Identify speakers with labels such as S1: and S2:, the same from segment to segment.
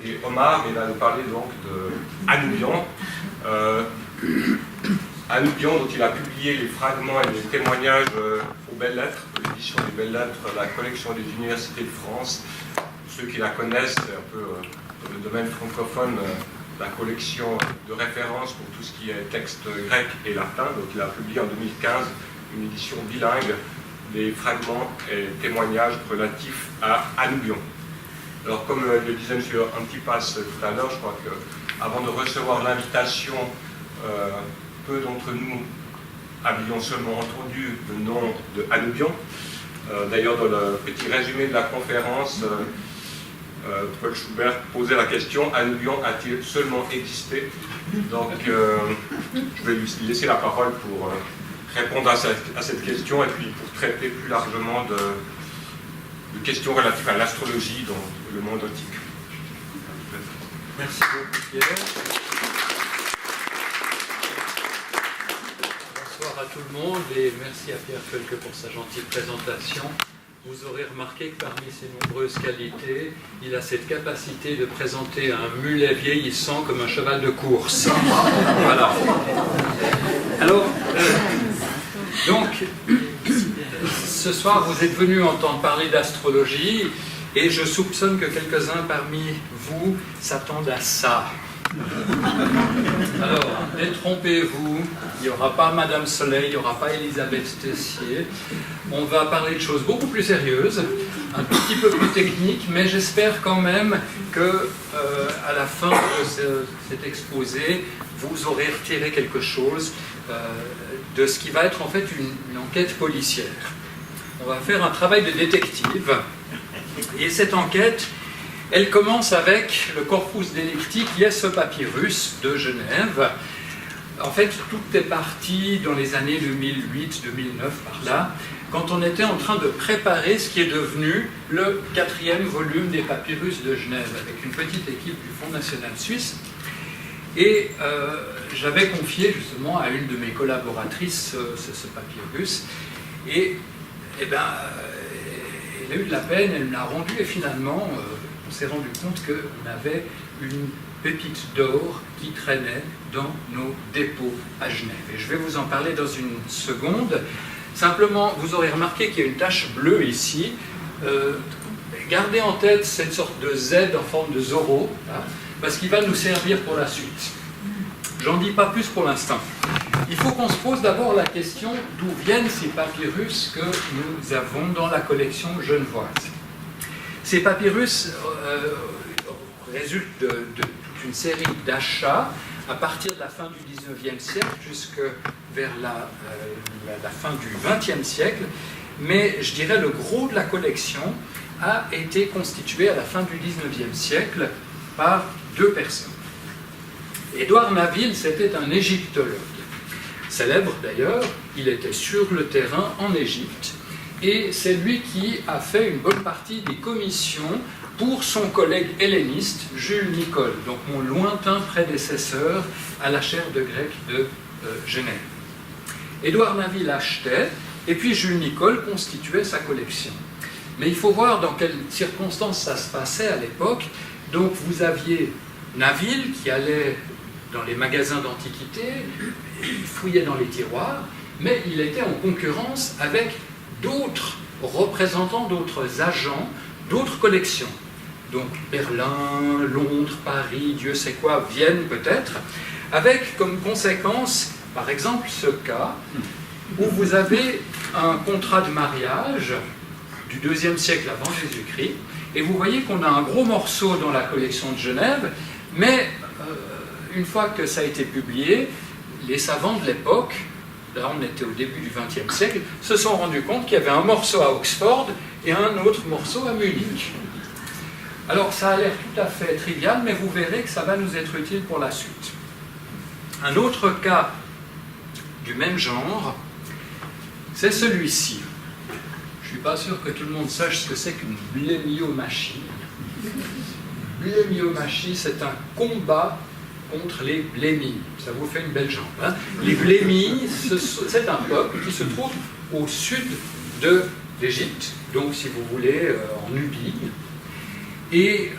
S1: et Omar, il va nous parler donc de Hanubian. Hanubian, dont il a publié les fragments et les témoignages aux Belles Lettres, l'édition des Belles Lettres, la collection des universités de France. Ceux qui la connaissent, c'est un peu dans le domaine francophone, la collection de référence pour tout ce qui est texte grec et latin. Donc il a publié en 2015 une édition bilingue des fragments et témoignages relatifs à Hanubian. Alors comme le disait M. Antipas tout à l'heure, je crois qu'avant de recevoir l'invitation, peu d'entre nous avions seulement entendu le nom de Hanubian. D'ailleurs, dans le petit résumé de la conférence, Paul Schubert posait la question: Hanubian a-t-il seulement existé? Donc, je vais lui laisser la parole pour répondre à cette question et puis pour traiter plus largement de questions relatives à l'astrologie dans le monde antique.
S2: Merci beaucoup, Pierre. Bonsoir à tout le monde et merci à Pierre Felke pour sa gentille présentation. Vous aurez remarqué que parmi ses nombreuses qualités, il a cette capacité de présenter un mulet vieillissant comme un cheval de course. Voilà. Alors, donc, ce soir, vous êtes venus entendre parler d'astrologie et je soupçonne que quelques-uns parmi vous s'attendent à ça. Alors, détrompez-vous, il n'y aura pas Madame Soleil, il n'y aura pas Elisabeth Tessier. On va parler de choses beaucoup plus sérieuses, un tout petit peu plus techniques, mais j'espère quand même que à la fin de cet exposé, vous aurez retiré quelque chose de ce qui va être en fait une enquête policière. On va faire un travail de détective, et cette enquête, elle commence avec le corpus delicti qui est ce papyrus de Genève. En fait, tout est parti dans les années 2008-2009 par là, quand on était en train de préparer ce qui est devenu le 4e volume des papyrus de Genève, avec une petite équipe du Fonds national suisse. Et j'avais confié justement à une de mes collaboratrices ce papyrus. Et ben, elle a eu de la peine, elle me l'a rendu, et finalement, on s'est rendu compte qu'on avait une pépite d'or qui traînait dans nos dépôts à Genève. Et je vais vous en parler dans une seconde. Simplement, vous aurez remarqué qu'il y a une tache bleue ici. Gardez en tête cette sorte de Z en forme de Zorro, hein, parce qu'il va nous servir pour la suite. J'en dis pas plus pour l'instant. Il faut qu'on se pose d'abord la question d'où viennent ces papyrus que nous avons dans la collection genevoise. Ces papyrus résultent de toute une série d'achats à partir de la fin du XIXe siècle jusque vers la fin du XXe siècle, mais je dirais le gros de la collection a été constitué à la fin du XIXe siècle par deux personnes. Édouard Naville, c'était un égyptologue, célèbre d'ailleurs, il était sur le terrain en Égypte, et c'est lui qui a fait une bonne partie des commissions pour son collègue helléniste, Jules Nicole, donc mon lointain prédécesseur à la chaire de grec de Genève. Édouard Naville achetait, et puis Jules Nicole constituait sa collection. Mais il faut voir dans quelles circonstances ça se passait à l'époque. Donc vous aviez Naville qui allait dans les magasins d'antiquités, il fouillait dans les tiroirs, mais il était en concurrence avec d'autres représentants, d'autres agents, d'autres collections. Donc Berlin, Londres, Paris, Dieu sait quoi, Vienne peut-être, avec comme conséquence, par exemple, ce cas où vous avez un contrat de mariage du IIe siècle avant Jésus-Christ, et vous voyez qu'on a un gros morceau dans la collection de Genève, mais une fois que ça a été publié, les savants de l'époque, là on était au début du XXe siècle, se sont rendus compte qu'il y avait un morceau à Oxford et un autre morceau à Munich. Alors ça a l'air tout à fait trivial, mais vous verrez que ça va nous être utile pour la suite. Un autre cas du même genre, c'est celui-ci. Je ne suis pas sûr que tout le monde sache ce que c'est qu'une blémiomachie. Blémiomachie, c'est un combat contre les blémies. Ça vous fait une belle jambe. Hein? Les blémies, c'est un peuple qui se trouve au sud de l'Égypte, donc si vous voulez en Nubie. Et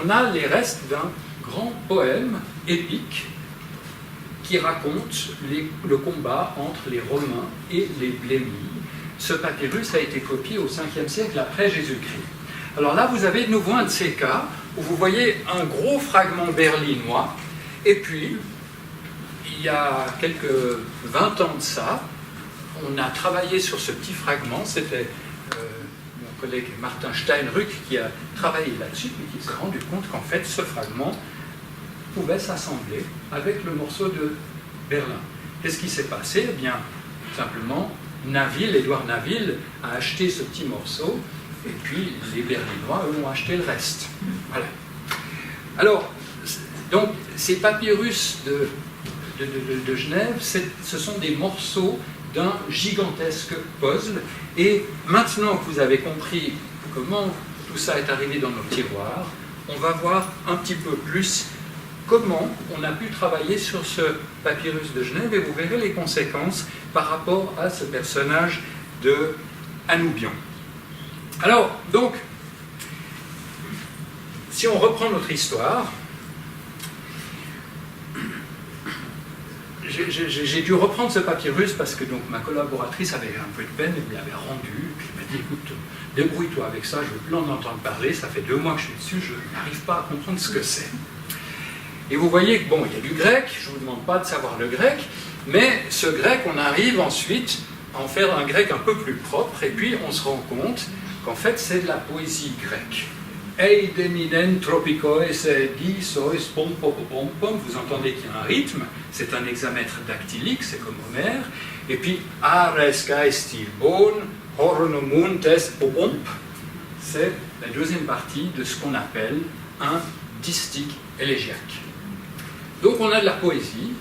S2: on a les restes d'un grand poème épique qui raconte le combat entre les Romains et les Blémies. Ce papyrus a été copié au 5e siècle après Jésus-Christ. Alors là, vous avez de nouveau un de ces cas où vous voyez un gros fragment berlinois, et puis, il y a quelques 20 ans de ça, on a travaillé sur ce petit fragment, c'était mon collègue Martin Steinrück qui a travaillé là-dessus, mais qui s'est rendu compte qu'en fait, ce fragment pouvait s'assembler avec le morceau de Berlin. Qu'est-ce qui s'est passé? Eh bien, simplement, Édouard Naville a acheté ce petit morceau, et puis les Berlinois, eux, ont acheté le reste. Voilà. Alors, donc, ces papyrus de Genève, ce sont des morceaux d'un gigantesque puzzle, et maintenant que vous avez compris comment tout ça est arrivé dans nos tiroirs, on va voir un petit peu plus comment on a pu travailler sur ce papyrus de Genève, et vous verrez les conséquences par rapport à ce personnage de Hanoubion. Alors, donc, si on reprend notre histoire, j'ai dû reprendre ce papyrus parce que donc, ma collaboratrice avait un peu de peine, elle me l'avait rendu, puis elle m'a dit, écoute, débrouille-toi avec ça, je veux plus en entendre parler, ça fait 2 mois que je suis dessus, je n'arrive pas à comprendre ce que c'est. Et vous voyez que, bon, il y a du grec, je ne vous demande pas de savoir le grec, mais ce grec, on arrive ensuite à en faire un grec un peu plus propre, et puis on se rend compte qu'en fait, c'est de la poésie grecque. Eideminen tropikois di sois pom pom pom pom. Vous entendez qu'il y a un rythme, c'est un hexamètre dactylique, c'est comme Homère. Et puis ares geistil bon, horonomuntes popomp. C'est la deuxième partie de ce qu'on appelle un distique élégiaque. Donc on a de la poésie,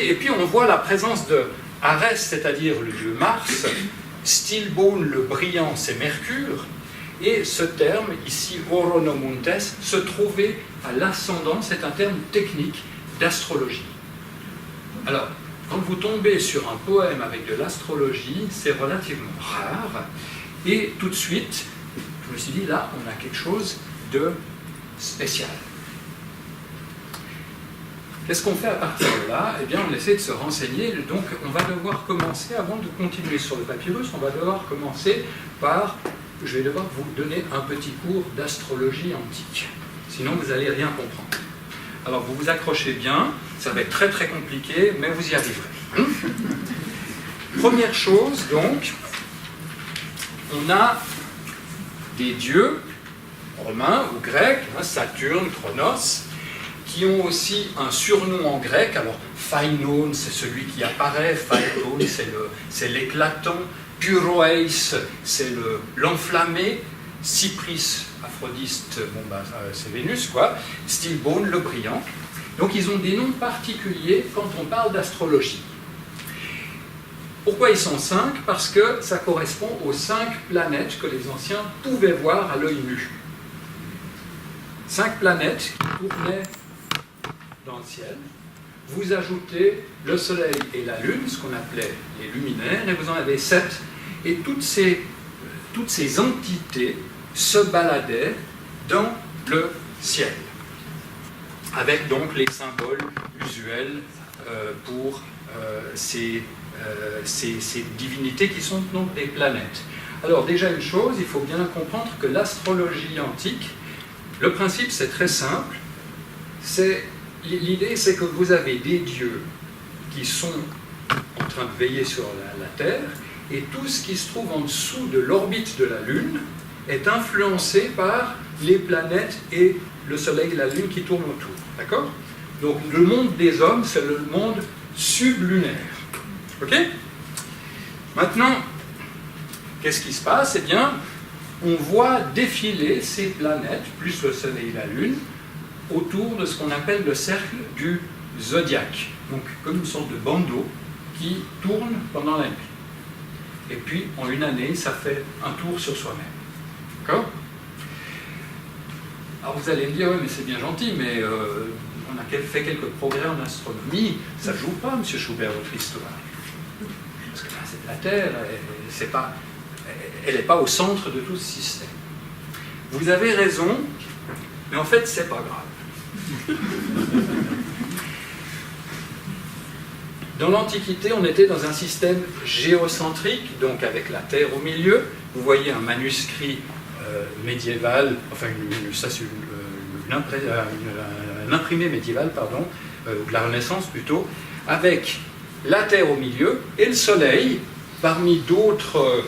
S2: et puis on voit la présence de Arès, c'est-à-dire le dieu Mars, Stilbon, le brillant, c'est Mercure, et ce terme, ici, Horonomuntes, se trouvait à l'ascendant, c'est un terme technique d'astrologie. Alors, quand vous tombez sur un poème avec de l'astrologie, c'est relativement rare, et tout de suite, je me suis dit, là, on a quelque chose de spécial. Qu'est-ce qu'on fait à partir de là? Eh bien, on essaie de se renseigner. Donc, on va devoir commencer, avant de continuer sur le papyrus, on va devoir commencer par, je vais devoir vous donner un petit cours d'astrologie antique. Sinon, vous n'allez rien comprendre. Alors, vous vous accrochez bien, ça va être très très compliqué, mais vous y arriverez. Première chose, donc, on a des dieux romains ou grecs, Saturne, Chronos, qui ont aussi un surnom en grec. Alors, Phainon, c'est celui qui apparaît, Phaeton, c'est l'éclatant, Puroeis, c'est l'enflammé, Cypris, Aphrodite, c'est Vénus, quoi, Stilbon, le brillant. Donc, ils ont des noms particuliers quand on parle d'astrologie. Pourquoi ils sont 5? Parce que ça correspond aux 5 planètes que les anciens pouvaient voir à l'œil nu. 5 planètes qui tournaient dans le ciel. Vous ajoutez le Soleil et la Lune, ce qu'on appelait les luminaires, et vous en avez 7. Et toutes ces entités se baladaient dans le ciel, avec donc les symboles usuels pour ces divinités qui sont donc des planètes. Alors déjà une chose, il faut bien comprendre que l'astrologie antique, le principe c'est très simple, l'idée c'est que vous avez des dieux qui sont en train de veiller sur la Terre, et tout ce qui se trouve en dessous de l'orbite de la Lune est influencé par les planètes et le Soleil et la Lune qui tournent autour. D'accord? Donc le monde des hommes, c'est le monde sublunaire. Ok? Maintenant, qu'est-ce qui se passe? Eh bien, on voit défiler ces planètes, plus le Soleil et la Lune, autour de ce qu'on appelle le cercle du zodiaque. Donc, comme une sorte de bandeau qui tourne pendant la nuit. Et puis, en une année, ça fait un tour sur soi-même. D'accord? Alors, vous allez me dire, oui, mais c'est bien gentil, mais on a fait quelques progrès en astronomie. Ça ne joue pas, M. Schubert, votre histoire. Parce que c'est la Terre, elle n'est pas au centre de tout ce système. Vous avez raison, Mais en fait, c'est pas grave. Dans l'Antiquité, on était dans un système géocentrique, donc avec la Terre au milieu. Vous voyez un manuscrit médiéval, enfin, ça c'est un imprimé médiéval, pardon, de la Renaissance plutôt, avec la Terre au milieu et le Soleil, parmi d'autres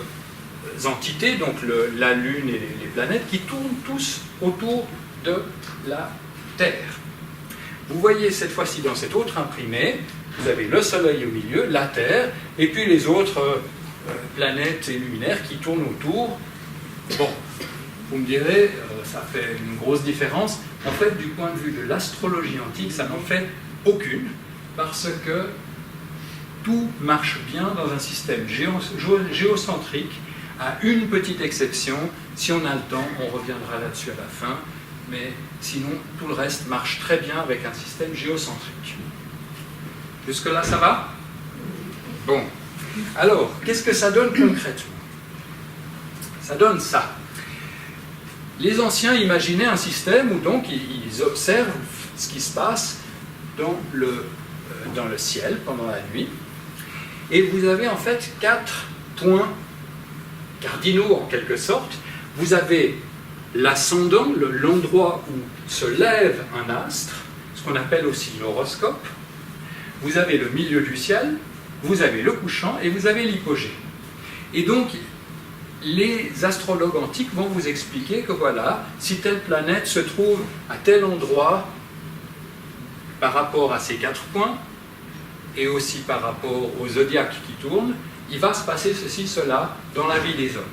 S2: entités, donc la Lune et les planètes, qui tournent tous autour de la Terre. Vous voyez cette fois-ci dans cet autre imprimé, vous avez le Soleil au milieu, la Terre, et puis les autres planètes et luminaires qui tournent autour. Bon, vous me direz, ça fait une grosse différence. En fait, du point de vue de l'astrologie antique, ça n'en fait aucune, parce que tout marche bien dans un système géocentrique, à une petite exception. Si on a le temps, on reviendra là-dessus à la fin, mais sinon, tout le reste marche très bien avec un système géocentrique. Jusque-là, ça va? Bon. Alors, qu'est-ce que ça donne concrètement? Ça donne ça. Les anciens imaginaient un système où donc ils observent ce qui se passe dans le ciel pendant la nuit. Et vous avez en fait 4 points cardinaux en quelque sorte. Vous avez l'ascendant, l'endroit où se lève un astre, ce qu'on appelle aussi l'horoscope. Vous avez le milieu du ciel, vous avez le couchant et vous avez l'hypogée. Et donc, les astrologues antiques vont vous expliquer que voilà, si telle planète se trouve à tel endroit par rapport à ces 4 points, et aussi par rapport au zodiaque qui tourne, il va se passer ceci, cela dans la vie des hommes.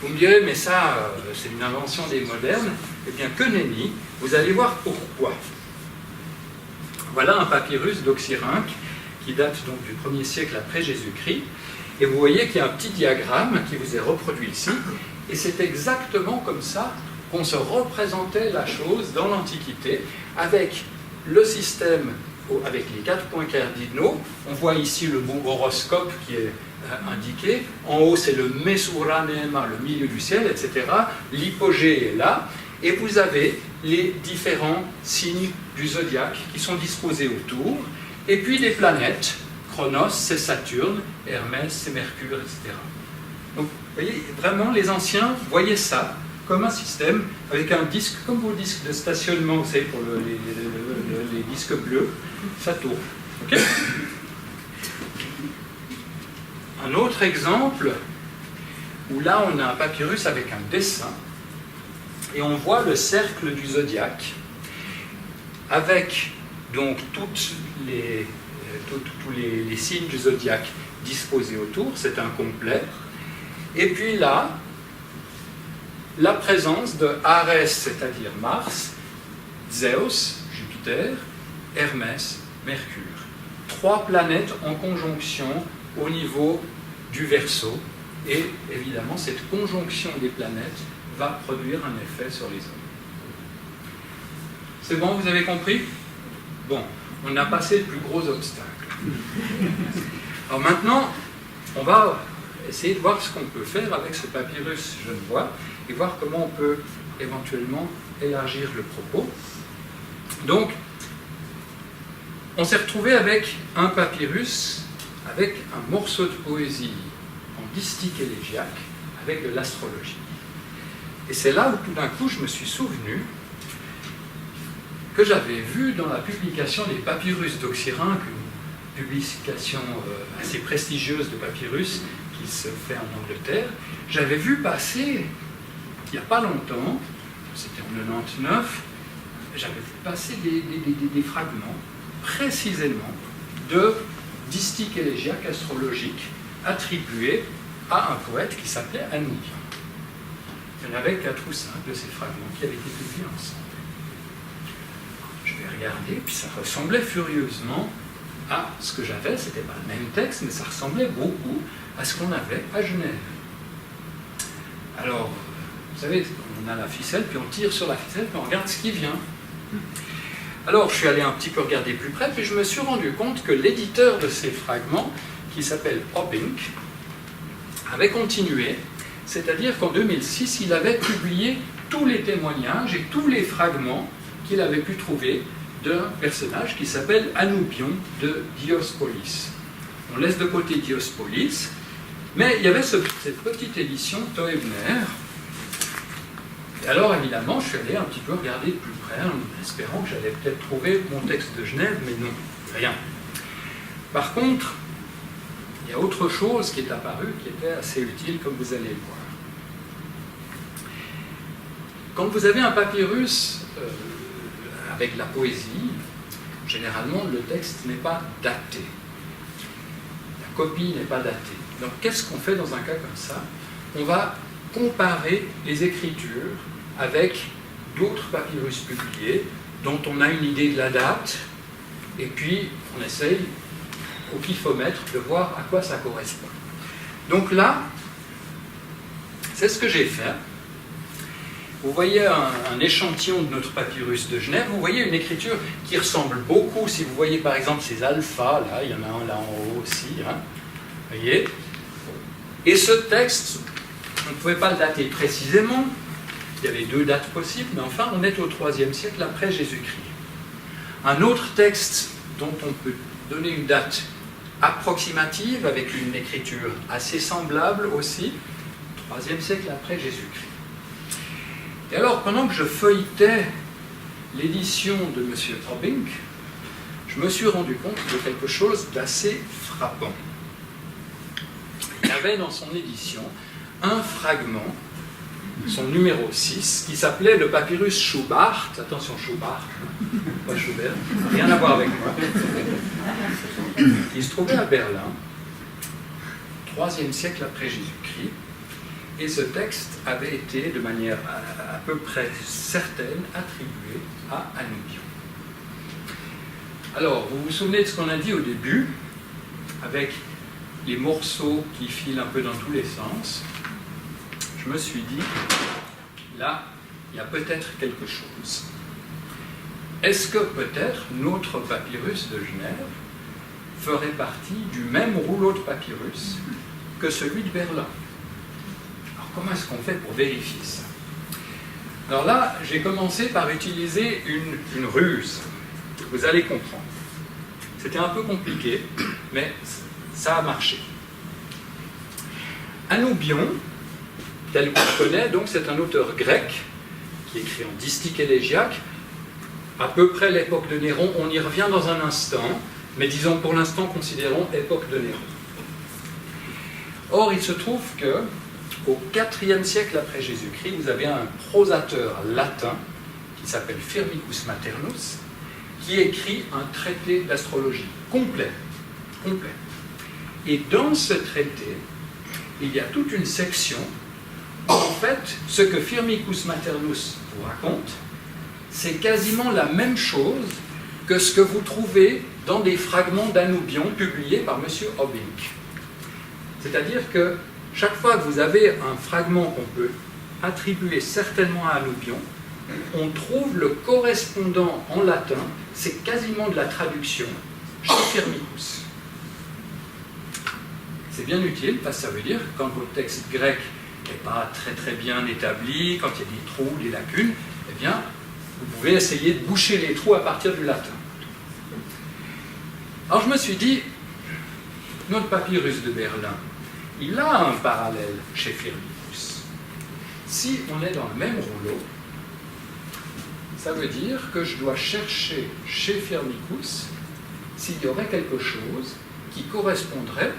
S2: Vous me direz, mais ça, c'est une invention des modernes. Eh bien, que nenni, vous allez voir pourquoi. Voilà un papyrus d'Oxyrhynque qui date donc du 1er siècle après Jésus-Christ. Et vous voyez qu'il y a un petit diagramme qui vous est reproduit ici. Et c'est exactement comme ça qu'on se représentait la chose dans l'Antiquité, avec le système, avec les 4 points cardinaux. On voit ici le mot horoscope qui est indiqué. En haut, c'est le Mesuranema, le milieu du ciel, etc. L'hypogée est là. Et vous avez les différents signes du zodiaque qui sont disposés autour. Et puis les planètes. Chronos, c'est Saturne. Hermès, c'est Mercure, etc. Donc, vous voyez, vraiment, les anciens voyaient ça comme un système avec un disque, comme vos disques de stationnement, vous savez, pour les disques bleus, ça tourne. Okay. Un autre exemple, où là on a un papyrus avec un dessin, et on voit le cercle du zodiaque, avec donc tous les signes du zodiaque disposés autour, c'est un complet, et puis là, la présence de Arès, c'est-à-dire Mars, Zeus, Jupiter, Hermès, Mercure. 3 planètes en conjonction au niveau du Verseau. Et évidemment, cette conjonction des planètes va produire un effet sur les hommes. C'est bon, vous avez compris? Bon, on a passé le plus gros obstacle. Alors maintenant, on va essayer de voir ce qu'on peut faire avec ce papyrus genevois et voir comment on peut éventuellement élargir le propos. Donc, on s'est retrouvé avec un papyrus, avec un morceau de poésie en distique élégiaque, avec de l'astrologie. Et c'est là où tout d'un coup je me suis souvenu que j'avais vu dans la publication des papyrus d'Oxyrhynque, une publication assez prestigieuse de papyrus qui se fait en Angleterre, j'avais vu passer, il n'y a pas longtemps, c'était en 99, j'avais vu passer des fragments précisément de distiques élégiaques astrologiques attribués à un poète qui s'appelait Annivian. Il y en avait 4 ou 5 de ces fragments qui avaient été publiés ensemble. Je vais regarder, puis ça ressemblait furieusement à ce que j'avais, c'était pas le même texte, mais ça ressemblait beaucoup à ce qu'on avait à Genève. Alors, vous savez, on a la ficelle, puis on tire sur la ficelle, puis on regarde ce qui vient. Alors, je suis allé un petit peu regarder plus près, puis je me suis rendu compte que l'éditeur de ces fragments, qui s'appelle Oppink, avait continué, c'est-à-dire qu'en 2006, il avait publié tous les témoignages et tous les fragments qu'il avait pu trouver d'un personnage qui s'appelle Anoubion de Diospolis. On laisse de côté Diospolis, mais il y avait cette petite édition Toebner. Et alors évidemment, je suis allé un petit peu regarder de plus près, en espérant que j'allais peut-être trouver mon texte de Genève, mais non, rien. Par contre, il y a autre chose qui est apparue, qui était assez utile, comme vous allez le voir. Quand vous avez un papyrus avec la poésie, généralement le texte n'est pas daté. La copie n'est pas datée. Donc qu'est-ce qu'on fait dans un cas comme ça? On va comparer les écritures avec d'autres papyrus publiés dont on a une idée de la date, et puis on essaye au pifomètre de voir à quoi ça correspond. Donc là, c'est ce que j'ai fait. Vous voyez un échantillon de notre papyrus de Genève, vous voyez une écriture qui ressemble beaucoup, si vous voyez par exemple ces alphas, là, il y en a un là en haut aussi, hein, vous voyez. Et ce texte, on ne pouvait pas le dater précisément, il y avait deux dates possibles, mais enfin on est au IIIe siècle après Jésus-Christ. Un autre texte dont on peut donner une date approximative, avec une écriture assez semblable aussi, IIIe siècle après Jésus-Christ. Et alors, pendant que je feuilletais l'édition de M. Obbink, je me suis rendu compte de quelque chose d'assez frappant. Il y avait dans son édition un fragment, son numéro 6, qui s'appelait le papyrus Schubart. Attention, Schubart, pas Schubert, rien à voir avec moi. Il se trouvait à Berlin, IIIe siècle après Jésus-Christ, et ce texte avait été, de manière à peu près certaine, attribué à Anoubion. Alors, vous vous souvenez de ce qu'on a dit au début, avec les morceaux qui filent un peu dans tous les sens. Je me suis dit, là, il y a peut-être quelque chose. Est-ce que peut-être notre papyrus de Genève ferait partie du même rouleau de papyrus que celui de Berlin? Alors comment est-ce qu'on fait pour vérifier ça? Alors là, j'ai commencé par utiliser une ruse. Vous allez comprendre. C'était un peu compliqué, mais ça a marché. Anoubion, tel qu'on le connaît, donc c'est un auteur grec qui écrit en distique élégiaque, à peu près l'époque de Néron. On y revient dans un instant, mais disons pour l'instant, considérons époque de Néron. Or, il se trouve que au IVe siècle après Jésus-Christ, vous avez un prosateur latin qui s'appelle Firmicus Maternus, qui écrit un traité d'astrologie complet. Et dans ce traité, il y a toute une section où, en fait, ce que Firmicus Maternus vous raconte, c'est quasiment la même chose que ce que vous trouvez dans des fragments d'Anoubion publiés par M. Obbink. C'est-à-dire que chaque fois que vous avez un fragment qu'on peut attribuer certainement à Anoubion, on trouve le correspondant en latin, c'est quasiment de la traduction chez Firmicus. C'est bien utile parce que ça veut dire que quand votre texte grec n'est pas très bien établi, quand il y a des trous, des lacunes, eh bien, vous pouvez essayer de boucher les trous à partir du latin. Alors je me suis dit, notre papyrus de Berlin, il a un parallèle chez Firmicus. Si on est dans le même rouleau, ça veut dire que je dois chercher chez Firmicus s'il y aurait quelque chose qui correspondrait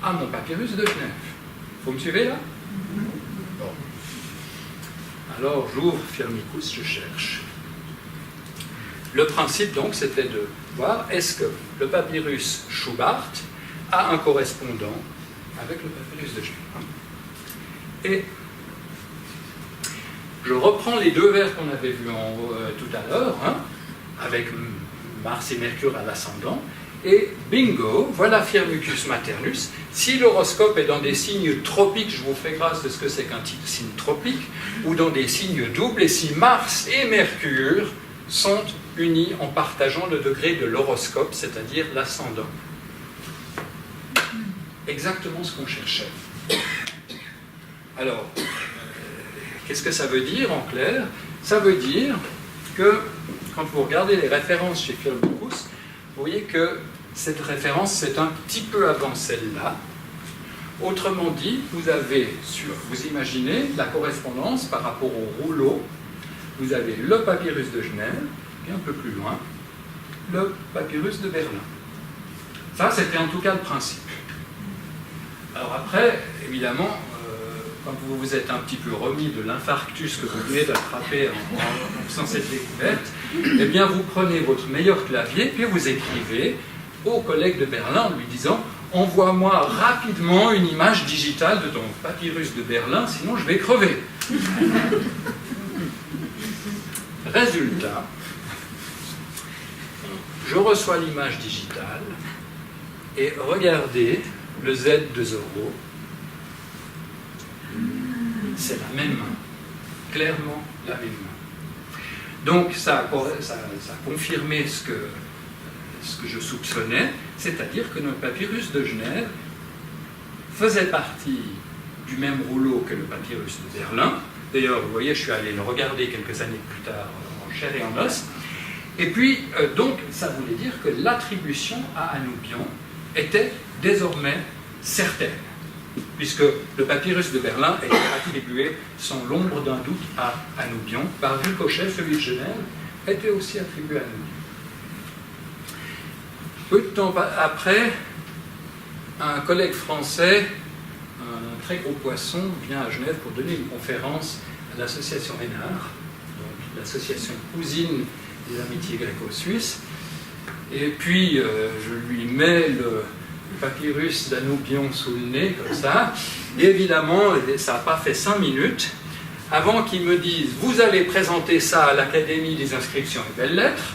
S2: à mon papyrus de Genève. Vous me suivez là? Bon. Alors j'ouvre Firmicus, je cherche. Le principe donc c'était de voir est-ce que le papyrus Schubart a un correspondant avec le papyrus de Genève. Et je reprends les deux vers qu'on avait vus tout à l'heure, hein, avec Mars et Mercure à l'ascendant, et bingo, voilà Firmicus Maternus. Si l'horoscope est dans des signes tropiques, je vous fais grâce de ce que c'est qu'un signe tropique, ou dans des signes doubles, et si Mars et Mercure sont unis en partageant le degré de l'horoscope, c'est-à-dire l'ascendant. Exactement ce qu'on cherchait. Alors, Qu'est-ce que ça veut dire en clair? Ça veut dire que quand vous regardez les références chez Philbocus, vous voyez que cette référence c'est un petit peu avant celle-là. Autrement dit, vous imaginez la correspondance par rapport au rouleau. Vous avez le papyrus de Genève, et un peu plus loin, le papyrus de Berlin. Ça, c'était en tout cas le principe. Alors après, évidemment, quand vous vous êtes un petit peu remis de l'infarctus que vous venez d'attraper en faisant cette découverte, eh bien, vous prenez votre meilleur clavier, puis vous écrivez au collègue de Berlin en lui disant « Envoie-moi rapidement une image digitale de ton papyrus de Berlin, sinon je vais crever. » Résultat, je reçois l'image digitale et regardez le Z de Zorro. C'est la même main, clairement la même main. Donc ça a confirmé ce que je soupçonnais, c'est-à-dire que notre papyrus de Genève faisait partie du même rouleau que le papyrus de Berlin. D'ailleurs, vous voyez, je suis allé le regarder quelques années plus tard en chair et en os. Et puis, donc, ça voulait dire que l'attribution à Anoubion était désormais certaine, puisque le papyrus de Berlin était attribué sans l'ombre d'un doute à Anoubion. Par ricochet, celui de Genève était aussi attribué à Anoubion. Peu de temps après, un collègue français, un très gros poisson, vient à Genève pour donner une conférence à l'association Hénard, donc l'association cousine des amitiés gréco-suisses. Et puis, je lui mets le papyrus d'Anoubion sous le nez, comme ça. Et évidemment, ça n'a pas fait 5 minutes avant qu'il me dise « Vous allez présenter ça à l'Académie des inscriptions et belles-lettres ».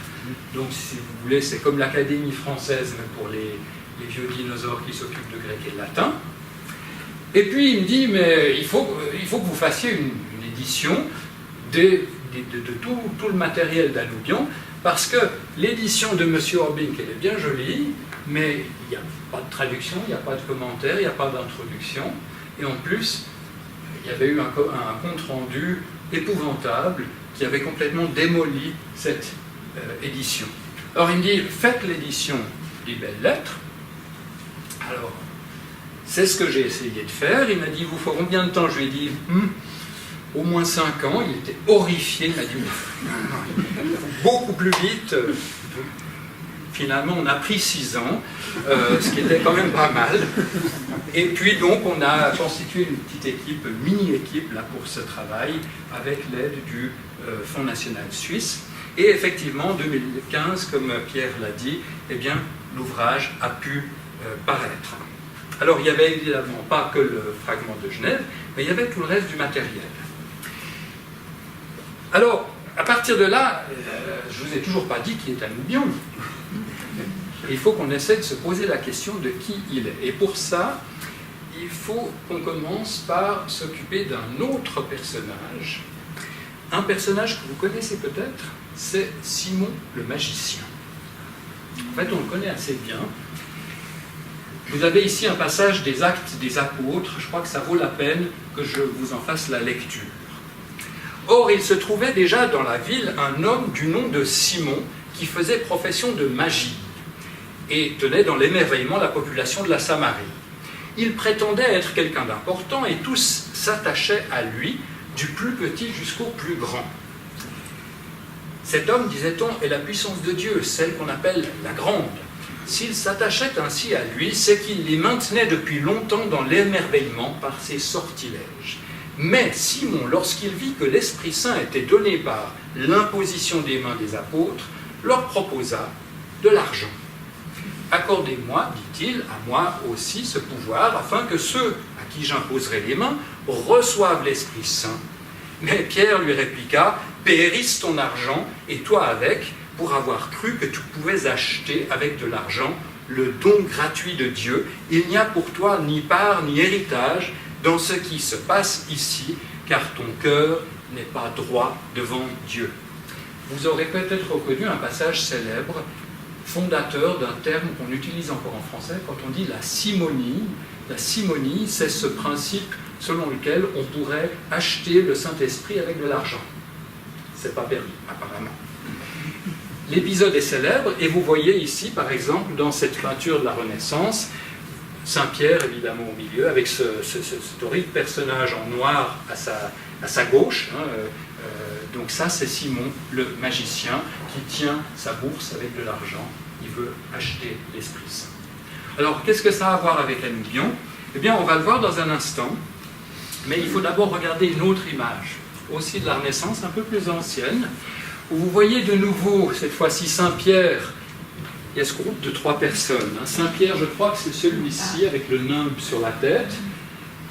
S2: Donc, si vous voulez, c'est comme l'Académie française, mais pour les vieux dinosaures qui s'occupent de grec et de latin. Et puis, il me dit, mais il faut que vous fassiez une édition de tout le matériel d'Anoubion, parce que l'édition de M. Orbink, elle est bien jolie, mais il n'y a pas de traduction, il n'y a pas de commentaire, il n'y a pas d'introduction, et en plus, il y avait eu un compte-rendu épouvantable qui avait complètement démoli cette édition. Alors il me dit, faites l'édition des belles-lettres. Alors, c'est ce que j'ai essayé de faire. Il m'a dit, vous ferez combien de temps? Je lui ai dit, au moins 5 ans. Il était horrifié. Il m'a dit, beaucoup plus vite. Finalement, on a pris 6 ans, ce qui était quand même pas mal. Et puis donc, on a constitué une petite équipe, une mini-équipe là pour ce travail, avec l'aide du Fonds national suisse. Et effectivement, en 2015, comme Pierre l'a dit, eh bien, l'ouvrage a pu paraître. Alors, il n'y avait évidemment pas que le fragment de Genève, mais il y avait tout le reste du matériel. Alors, à partir de là, je ne vous ai toujours pas dit qui est Anoubion. Il faut qu'on essaie de se poser la question de qui il est. Et pour ça, il faut qu'on commence par s'occuper d'un autre personnage. Un personnage que vous connaissez peut-être, c'est Simon le magicien. En fait, on le connaît assez bien. Vous avez ici un passage des Actes des Apôtres. Je crois que ça vaut la peine que je vous en fasse la lecture. Or, il se trouvait déjà dans la ville un homme du nom de Simon qui faisait profession de magie et tenait dans l'émerveillement la population de la Samarie. Il prétendait être quelqu'un d'important et tous s'attachaient à lui, du plus petit jusqu'au plus grand. Cet homme, disait-on, est la puissance de Dieu, celle qu'on appelle la grande. S'il s'attachait ainsi à lui, c'est qu'il les maintenait depuis longtemps dans l'émerveillement par ses sortilèges. Mais Simon, lorsqu'il vit que l'Esprit Saint était donné par l'imposition des mains des apôtres, leur proposa de l'argent. « Accordez-moi, dit-il, à moi aussi ce pouvoir, afin que ceux à qui j'imposerai les mains reçoivent l'Esprit Saint. » Mais Pierre lui répliqua, « Périsse ton argent, et toi avec, pour avoir cru que tu pouvais acheter avec de l'argent le don gratuit de Dieu. Il n'y a pour toi ni part ni héritage dans ce qui se passe ici, car ton cœur n'est pas droit devant Dieu. » Vous aurez peut-être reconnu un passage célèbre, fondateur d'un terme qu'on utilise encore en français quand on dit la simonie. La simonie, c'est ce principe selon lequel on pourrait acheter le Saint-Esprit avec de l'argent. C'est pas permis, apparemment. L'épisode est célèbre, et vous voyez ici, par exemple, dans cette peinture de la Renaissance, Saint-Pierre, évidemment, au milieu, avec cet horrible personnage en noir à sa gauche. Donc ça, c'est Simon, le magicien, qui tient sa bourse avec de l'argent. Il veut acheter l'Esprit Saint. Alors, qu'est-ce que ça a à voir avec Anubion? Eh bien, on va le voir dans un instant, mais il faut d'abord regarder une autre image, aussi de la Renaissance, un peu plus ancienne, où vous voyez de nouveau, cette fois-ci, Saint-Pierre. Il y a ce groupe de 3 personnes. Saint-Pierre, je crois que c'est celui-ci, avec le nimbe sur la tête.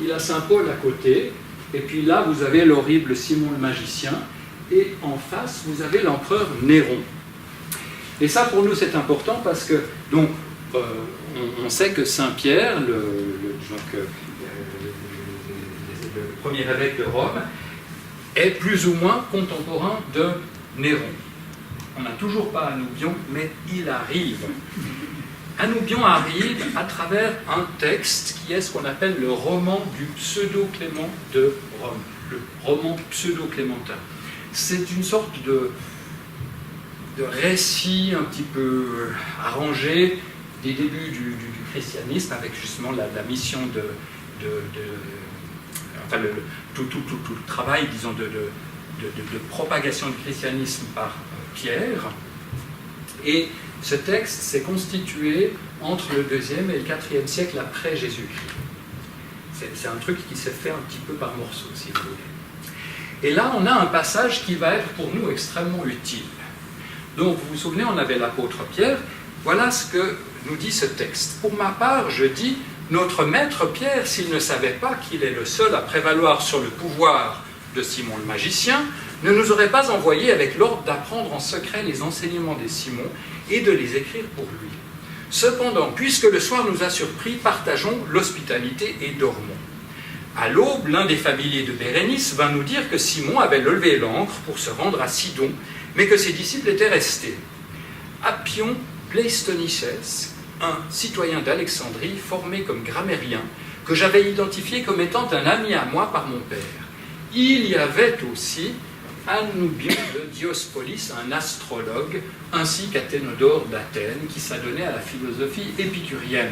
S2: Il a Saint-Paul à côté. Et puis là, vous avez l'horrible Simon le magicien. Et en face, vous avez l'empereur Néron. Et ça, pour nous, c'est important parce que, donc, on sait que Saint-Pierre, le premier évêque de Rome, est plus ou moins contemporain de Néron. On n'a toujours pas Anubion, mais il arrive. Anubion arrive à travers un texte qui est ce qu'on appelle le roman du pseudo-Clément de Rome, le roman pseudo-clémentin. C'est une sorte de récit un petit peu arrangé des débuts du christianisme, avec justement la mission enfin tout le travail, disons, de propagation du christianisme par Pierre. Et ce texte s'est constitué entre le 2e et le 4e siècle après Jésus-Christ. C'est un truc qui s'est fait un petit peu par morceaux, si vous voulez. Et là, on a un passage qui va être pour nous extrêmement utile. Donc, vous vous souvenez, on avait l'apôtre Pierre. Voilà ce que nous dit ce texte. Pour ma part, je dis, notre maître Pierre, s'il ne savait pas qu'il est le seul à prévaloir sur le pouvoir de Simon le magicien, ne nous aurait pas envoyé avec l'ordre d'apprendre en secret les enseignements des Simons et de les écrire pour lui. Cependant, puisque le soir nous a surpris, partageons l'hospitalité et dormons. À l'aube, l'un des familiers de Bérénice vint nous dire que Simon avait levé l'ancre pour se rendre à Sidon, mais que ses disciples étaient restés. Appion Pleistonices, un citoyen d'Alexandrie formé comme grammairien, que j'avais identifié comme étant un ami à moi par mon père. Il y avait aussi Anubion de Diospolis, un astrologue, ainsi qu'Athénodore d'Athènes, qui s'adonnait à la philosophie épicurienne.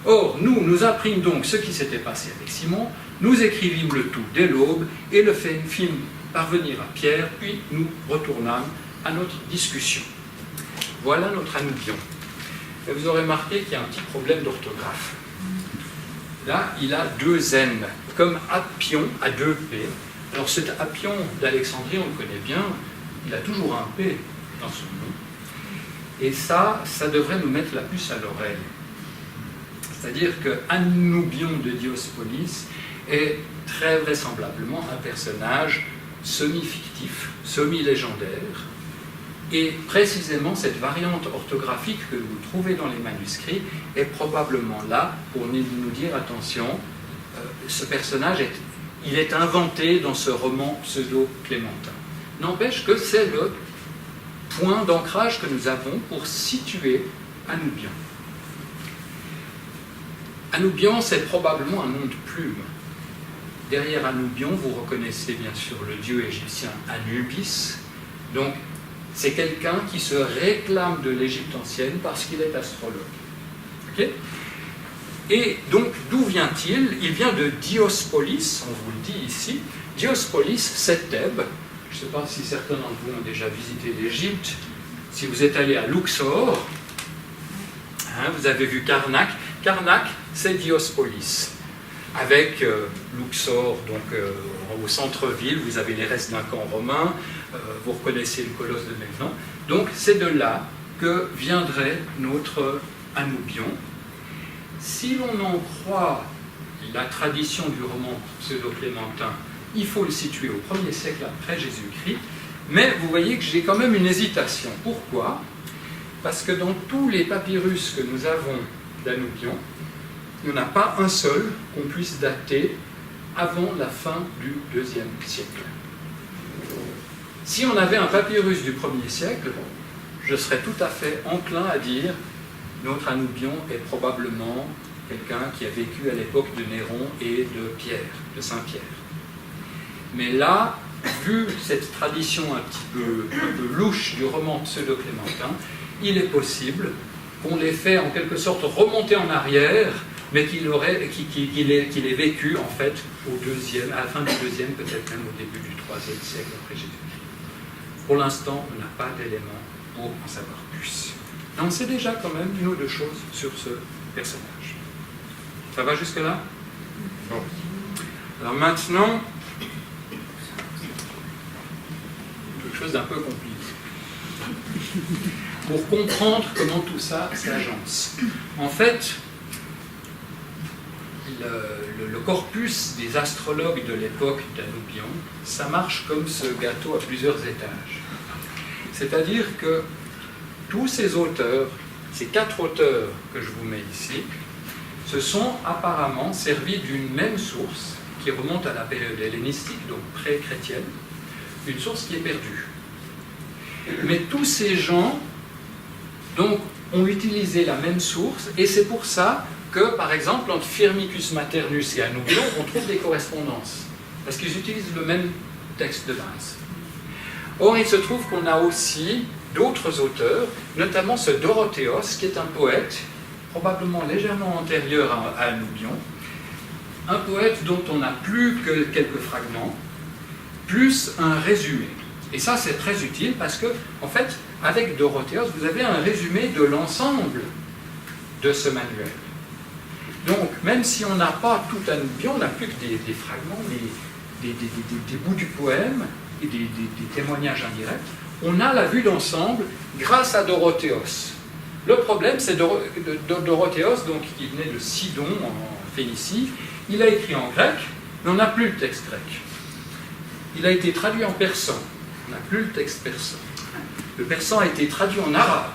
S2: Or, nous apprîmes donc ce qui s'était passé avec Simon, nous écrivîmes le tout dès l'aube, et le fîmes parvenir à Pierre, puis nous retournâmes à notre discussion. Voilà notre Anubion. Et vous aurez remarqué qu'il y a un petit problème d'orthographe. Là, il a 2 N, comme Appion à 2 P. Alors cet Appion d'Alexandrie, on le connaît bien, il a toujours un P dans son nom. Et ça devrait nous mettre la puce à l'oreille. C'est-à-dire que Anubion de Diospolis est très vraisemblablement un personnage semi-fictif, semi-légendaire. Et précisément, cette variante orthographique que vous trouvez dans les manuscrits est probablement là pour nous dire, attention, ce personnage il est inventé dans ce roman pseudo-clémentin. N'empêche que c'est le point d'ancrage que nous avons pour situer Anubion. Anubion, c'est probablement un nom de plume. Derrière Anubion, vous reconnaissez bien sûr le dieu égyptien Anubis. Donc, c'est quelqu'un qui se réclame de l'Égypte ancienne parce qu'il est astrologue. Okay ? Et donc, d'où vient-il? Il vient de Diospolis, on vous le dit ici. Diospolis, c'est Thèbes. Je ne sais pas si certains d'entre vous ont déjà visité l'Égypte. Si vous êtes allé à Luxor, vous avez vu Karnak. Karnak, c'est Diospolis. Avec Luxor, donc au centre-ville, vous avez les restes d'un camp romain, vous reconnaissez le colosse de même nom. Donc, c'est de là que viendrait notre Anubion. Si l'on en croit la tradition du roman pseudo-clémentin, il faut le situer au 1er siècle après Jésus-Christ, mais vous voyez que j'ai quand même une hésitation. Pourquoi? Parce que dans tous les papyrus que nous avons d'Anubion, il n'y en a pas un seul qu'on puisse dater avant la fin du 2e siècle. Si on avait un papyrus du 1er siècle, je serais tout à fait enclin à dire notre Anubion est probablement quelqu'un qui a vécu à l'époque de Néron et de Pierre, de Saint-Pierre. Mais là, vu cette tradition un peu louche du roman pseudo-clémentin, il est possible qu'on les fait en quelque sorte remonter en arrière, mais qu'il ait vécu en fait à la fin du 2e, peut-être même au début du 3e siècle après Jésus-Christ. Pour l'instant, on n'a pas d'éléments pour en savoir plus. Mais on sait déjà quand même une ou deux choses sur ce personnage. Ça va jusque-là? Bon. Alors maintenant, quelque chose d'un peu compliqué. Pour comprendre comment tout ça s'agence. En fait, le corpus des astrologues de l'époque d'Anubion, ça marche comme ce gâteau à plusieurs étages. C'est-à-dire que tous ces auteurs, ces 4 auteurs que je vous mets ici, se sont apparemment servis d'une même source qui remonte à la période hellénistique, donc pré-chrétienne, une source qui est perdue. Mais tous ces gens donc, ont utilisé la même source, et c'est pour ça que, par exemple, entre Firmicus Maternus et Anubion, on trouve des correspondances, parce qu'ils utilisent le même texte de base. Or, il se trouve qu'on a aussi d'autres auteurs, notamment ce Dorothéos, qui est un poète, probablement légèrement antérieur à Anubion, un poète dont on n'a plus que quelques fragments, plus un résumé. Et ça, c'est très utile parce que, en fait, avec Dorothéos, vous avez un résumé de l'ensemble de ce manuel. Donc, même si on n'a pas tout Anubion, on n'a plus que des fragments, des bouts du poème et des témoignages indirects, on a la vue d'ensemble grâce à Dorothéos. Le problème, c'est Dorothéos, donc, qui venait de Sidon, en Phénicie, il a écrit en grec, mais on n'a plus le texte grec. Il a été traduit en persan, on n'a plus le texte persan. Le persan a été traduit en arabe,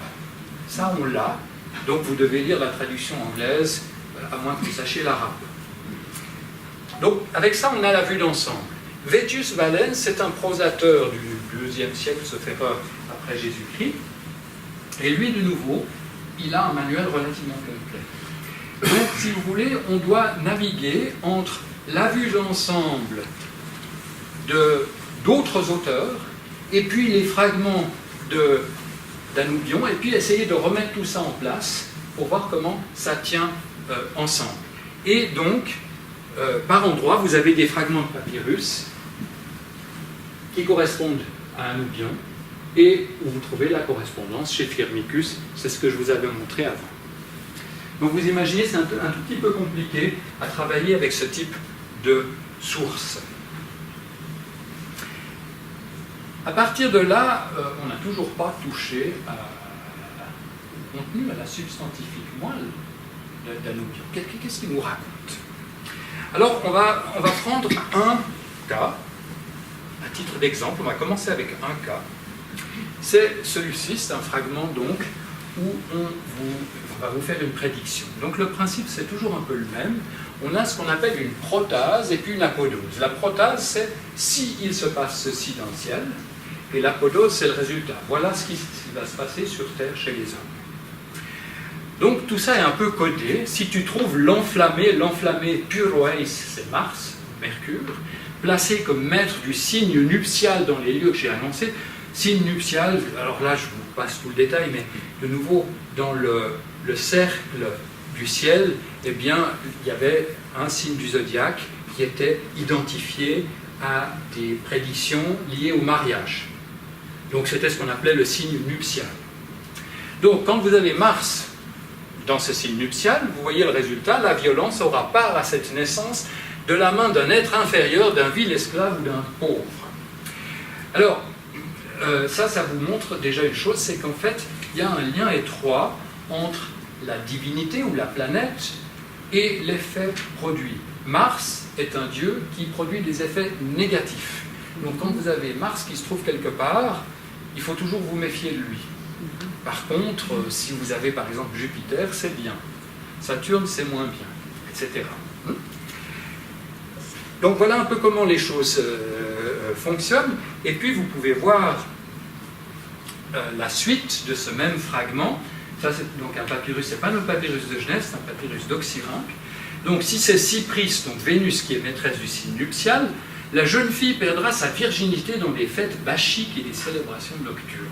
S2: ça on l'a, donc vous devez lire la traduction anglaise, à moins que vous sachiez l'arabe. Donc avec ça on a la vue d'ensemble. Vettius Valens, c'est un prosateur du IIe siècle, sauf erreur, après Jésus-Christ, et lui de nouveau, il a un manuel relativement complet. Donc si vous voulez, on doit naviguer entre la vue d'ensemble d'autres auteurs, et puis les fragments d'Anubion, et puis essayer de remettre tout ça en place pour voir comment ça tient ensemble. Et donc, par endroits, vous avez des fragments de papyrus qui correspondent à Anubion, et où vous trouvez la correspondance chez Firmicus, c'est ce que je vous avais montré avant. Donc vous imaginez, c'est un tout petit peu compliqué à travailler avec ce type de source. À partir de là, on n'a toujours pas touché au contenu, à la substantifique moelle d'Anubion. Qu'est-ce qu'il nous raconte? Alors, on va prendre un cas, à titre d'exemple, on va commencer avec un cas. C'est celui-ci, c'est un fragment donc, où on va vous faire une prédiction. Donc le principe, c'est toujours un peu le même. On a ce qu'on appelle une protase et puis une apodose. La protase, c'est si il se passe ceci dans le ciel, et l'apodose, c'est le résultat. Voilà ce qui va se passer sur Terre chez les hommes. Donc tout ça est un peu codé. Si tu trouves l'enflammé Puroeis, c'est Mars, Mercure, placé comme maître du signe nuptial dans les lieux que j'ai annoncés. Signe nuptial, alors là je vous passe tout le détail, mais de nouveau, dans le cercle du ciel, eh bien, il y avait un signe du zodiaque qui était identifié à des prédictions liées au mariage. Donc c'était ce qu'on appelait le signe nuptial. Donc quand vous avez Mars dans ce signe nuptial, vous voyez le résultat, la violence aura part à cette naissance de la main d'un être inférieur, d'un vil esclave ou d'un pauvre. Alors, ça vous montre déjà une chose, c'est qu'en fait, il y a un lien étroit entre la divinité ou la planète et l'effet produit. Mars est un dieu qui produit des effets négatifs. Donc quand vous avez Mars qui se trouve quelque part, il faut toujours vous méfier de lui. Par contre, si vous avez par exemple Jupiter, c'est bien. Saturne, c'est moins bien, etc. Donc voilà un peu comment les choses fonctionnent. Et puis vous pouvez voir la suite de ce même fragment. Ça, c'est donc un papyrus, c'est pas le papyrus de Genève, c'est un papyrus d'Oxyrhynque. Donc si c'est Cypris, donc Vénus qui est maîtresse du signe nuptial, la jeune fille perdra sa virginité dans les fêtes bachiques et les célébrations nocturnes.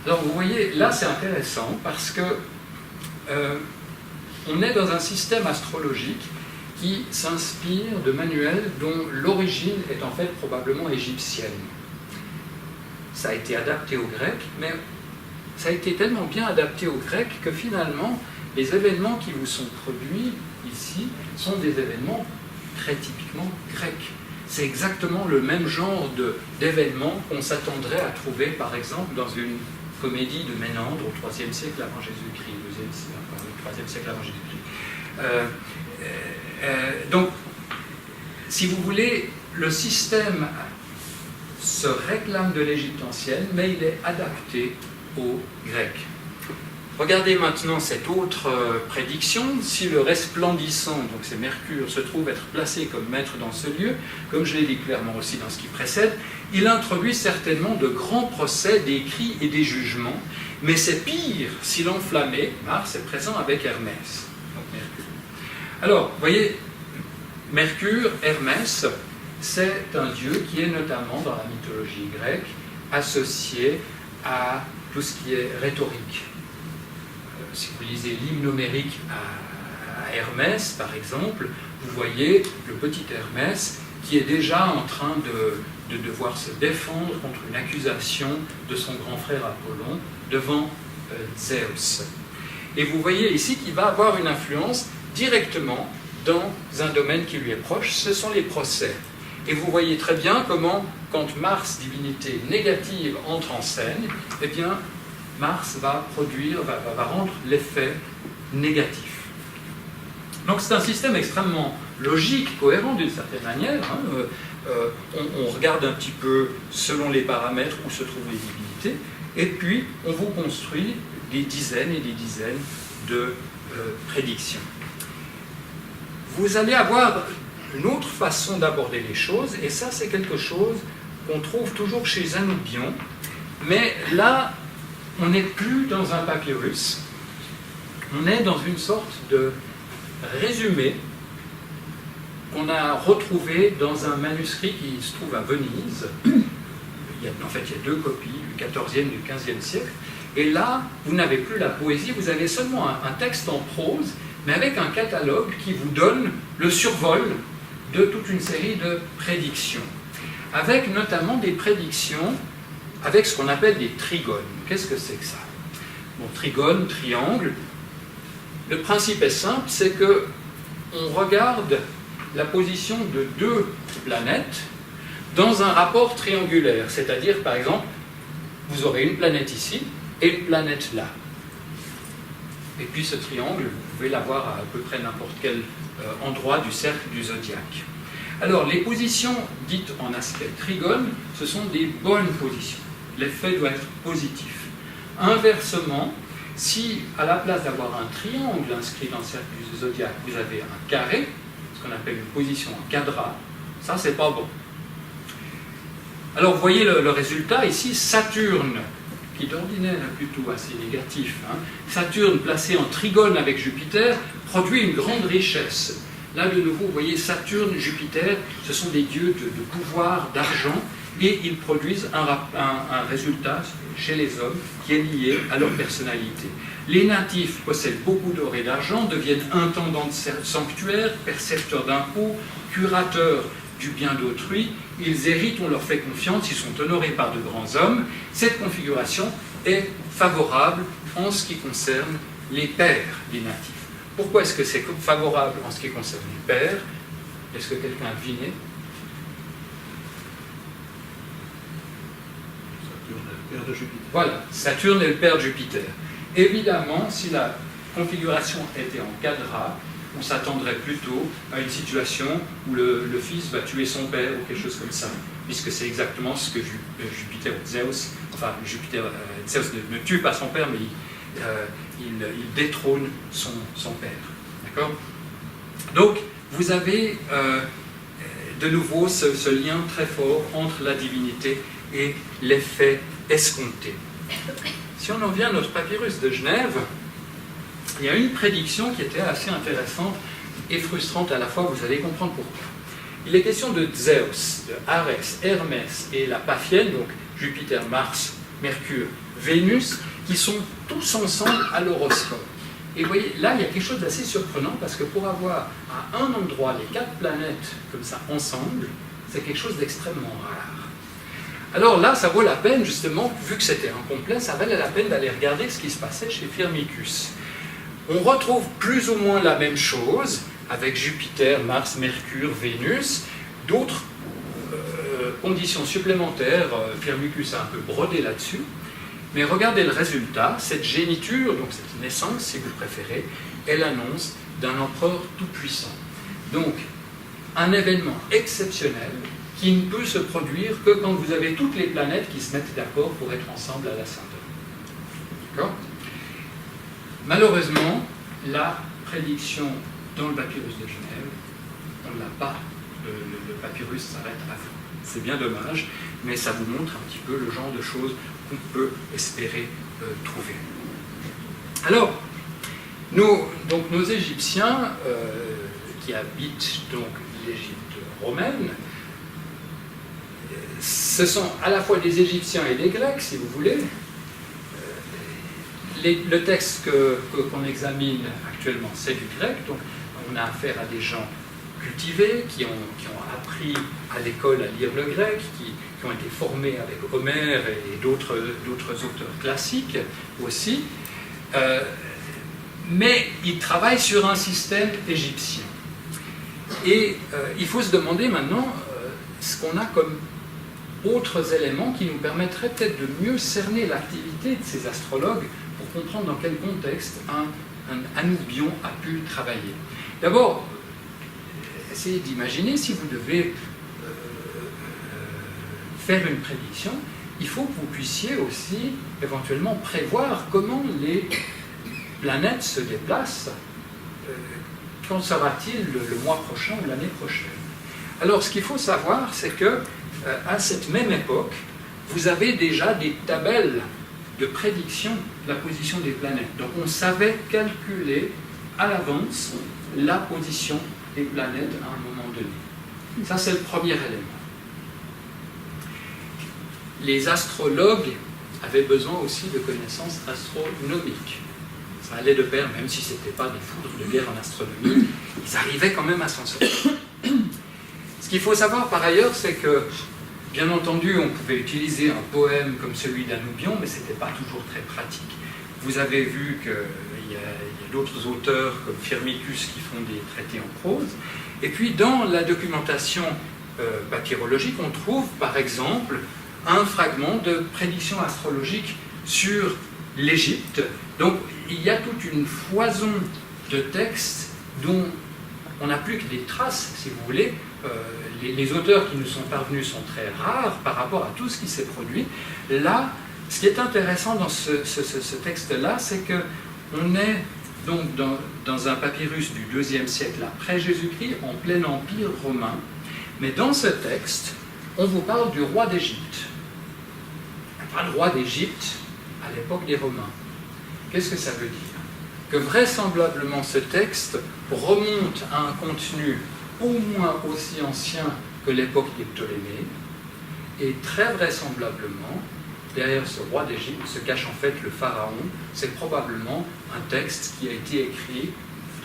S2: Alors vous voyez, là c'est intéressant parce que on est dans un système astrologique qui s'inspire de manuels dont l'origine est en fait probablement égyptienne. Ça a été adapté au grec, mais ça a été tellement bien adapté au grec que finalement, les événements qui vous sont produits ici sont des événements très typiquement grecs. C'est exactement le même genre d'événements qu'on s'attendrait à trouver, par exemple, dans une comédie de Ménandre au IIIe siècle avant Jésus-Christ, au IIIe siècle avant Jésus-Christ. Donc, si vous voulez, le système se réclame de l'Égypte ancienne, mais il est adapté aux Grecs. Regardez maintenant cette autre prédiction. Si le resplendissant, donc c'est Mercure, se trouve être placé comme maître dans ce lieu, comme je l'ai dit clairement aussi dans ce qui précède, il introduit certainement de grands procès, des cris et des jugements, mais c'est pire si l'enflammé, Mars, est présent avec Hermès, donc Mercure. Alors, vous voyez, Mercure, Hermès, c'est un dieu qui est notamment dans la mythologie grecque associé à tout ce qui est rhétorique. Si vous lisez l'hymne homérique à Hermès, par exemple, vous voyez le petit Hermès qui est déjà en train de devoir se défendre contre une accusation de son grand frère Apollon devant Zeus. Et vous voyez ici qu'il va avoir une influence directement dans un domaine qui lui est proche, ce sont les procès. Et vous voyez très bien comment, quand Mars, divinité négative, entre en scène, eh bien, Mars va rendre l'effet négatif. Donc c'est un système extrêmement logique, cohérent d'une certaine manière. On regarde un petit peu selon les paramètres où se trouvent les divinités, et puis on vous construit des dizaines et des dizaines de prédictions. Vous allez avoir une autre façon d'aborder les choses, et ça c'est quelque chose qu'on trouve toujours chez Zanobion, mais là on n'est plus dans un papyrus, on est dans une sorte de résumé qu'on a retrouvé dans un manuscrit qui se trouve à Venise. Il y a deux copies, du XIVe et du XVe siècle, et là vous n'avez plus la poésie, vous avez seulement un texte en prose, mais avec un catalogue qui vous donne le survol de toute une série de prédictions, avec notamment des prédictions avec ce qu'on appelle des trigones. Qu'est-ce que c'est que ça? Bon, trigone, triangle, le principe est simple, c'est que on regarde la position de deux planètes dans un rapport triangulaire, c'est-à-dire, par exemple, vous aurez une planète ici et une planète là. Et puis ce triangle, vous pouvez l'avoir à peu près n'importe quel endroit du cercle du zodiaque. Alors, les positions dites en aspect trigone, ce sont des bonnes positions. L'effet doit être positif. Inversement, si à la place d'avoir un triangle inscrit dans le cercle du zodiaque, vous avez un carré, ce qu'on appelle une position en quadrat, ça c'est pas bon. Alors vous voyez le résultat ici, Saturne, qui d'ordinaire est plutôt assez négatif, Saturne placé en trigone avec Jupiter, produit une grande richesse. Là de nouveau, vous voyez Saturne, Jupiter, ce sont des dieux de pouvoir, d'argent, et ils produisent un résultat chez les hommes qui est lié à leur personnalité. Les natifs possèdent beaucoup d'or et d'argent, deviennent intendants de sanctuaires, percepteurs d'impôts, curateurs du bien d'autrui, ils héritent, on leur fait confiance, ils sont honorés par de grands hommes. Cette configuration est favorable en ce qui concerne les pères des natifs. Pourquoi est-ce que c'est favorable en ce qui concerne les pères? Est-ce que quelqu'un a deviné?
S3: Père de Jupiter.
S2: Voilà, Saturne est le père de Jupiter. Évidemment, si la configuration était en quadrat, on s'attendrait plutôt à une situation où le fils va tuer son père ou quelque chose comme ça, puisque c'est exactement ce que Jupiter ou Zeus, enfin Zeus ne tue pas son père, mais il détrône son père. D'accord? Donc, vous avez de nouveau ce lien très fort entre la divinité et l'effet escompté. Si on en vient à notre papyrus de Genève, il y a une prédiction qui était assez intéressante et frustrante à la fois, vous allez comprendre pourquoi. Il est question de Zeus, de Arès, Hermès et la Paphienne, donc Jupiter, Mars, Mercure, Vénus, qui sont tous ensemble à l'horoscope. Et vous voyez, là, il y a quelque chose d'assez surprenant, parce que pour avoir à un endroit les 4 planètes comme ça ensemble, c'est quelque chose d'extrêmement rare. Alors là, ça vaut la peine, justement, vu que c'était incomplet, ça valait la peine d'aller regarder ce qui se passait chez Firmicus. On retrouve plus ou moins la même chose, avec Jupiter, Mars, Mercure, Vénus, d'autres conditions supplémentaires. Firmicus a un peu brodé là-dessus. Mais regardez le résultat, cette géniture, donc cette naissance, si vous préférez, elle annonce d'un empereur tout-puissant. Donc, un événement exceptionnel qui ne peut se produire que quand vous avez toutes les planètes qui se mettent d'accord pour être ensemble à la Sainte Heure. D'accord ? Malheureusement, la prédiction dans le papyrus de Genève, on ne l'a pas. Le papyrus s'arrête à vous. C'est bien dommage, mais ça vous montre un petit peu le genre de choses qu'on peut espérer trouver. Alors, nos Égyptiens qui habitent donc l'Égypte romaine, ce sont à la fois des Égyptiens et des Grecs, si vous voulez. Le texte qu'on examine actuellement, c'est du grec, donc on a affaire à des gens cultivés, qui ont appris à l'école à lire le grec, qui ont été formés avec Homère et d'autres auteurs classiques aussi, mais ils travaillent sur un système égyptien. Et il faut se demander maintenant ce qu'on a comme autres éléments qui nous permettraient peut-être de mieux cerner l'activité de ces astrologues pour comprendre dans quel contexte un Anoubion a pu travailler. D'abord, essayez d'imaginer si vous devez faire une prédiction, il faut que vous puissiez aussi éventuellement prévoir comment les planètes se déplacent. Qu'en sera-t-il le mois prochain ou l'année prochaine? Alors, ce qu'il faut savoir, c'est que à cette même époque, vous avez déjà des tabelles de prédiction de la position des planètes. Donc, on savait calculer à l'avance la position des planètes à un moment donné. Ça, c'est le premier élément. Les astrologues avaient besoin aussi de connaissances astronomiques. Ça allait de pair, même si ce n'était pas des foudres de guerre en astronomie, ils arrivaient quand même à s'en sortir. Ce qu'il faut savoir par ailleurs, c'est que, bien entendu, on pouvait utiliser un poème comme celui d'Anoubion, mais ce n'était pas toujours très pratique. Vous avez vu qu'il y a d'autres auteurs comme Firmicus qui font des traités en prose. Et puis, dans la documentation papyrologique, on trouve, par exemple, un fragment de prédiction astrologique sur l'Égypte. Donc, il y a toute une foison de textes dont on n'a plus que des traces, si vous voulez. Les auteurs qui nous sont parvenus sont très rares par rapport à tout ce qui s'est produit. Là, ce qui est intéressant dans ce texte-là, c'est qu'on est donc dans un papyrus du IIe siècle après Jésus-Christ, en plein empire romain. Mais dans ce texte, on vous parle du roi d'Égypte. Pas le roi d'Égypte à l'époque des Romains. Qu'est-ce que ça veut dire? Que vraisemblablement ce texte remonte à un contenu au moins aussi ancien que l'époque des Ptolémées, et très vraisemblablement, derrière ce roi d'Égypte se cache en fait le pharaon. C'est probablement un texte qui a été écrit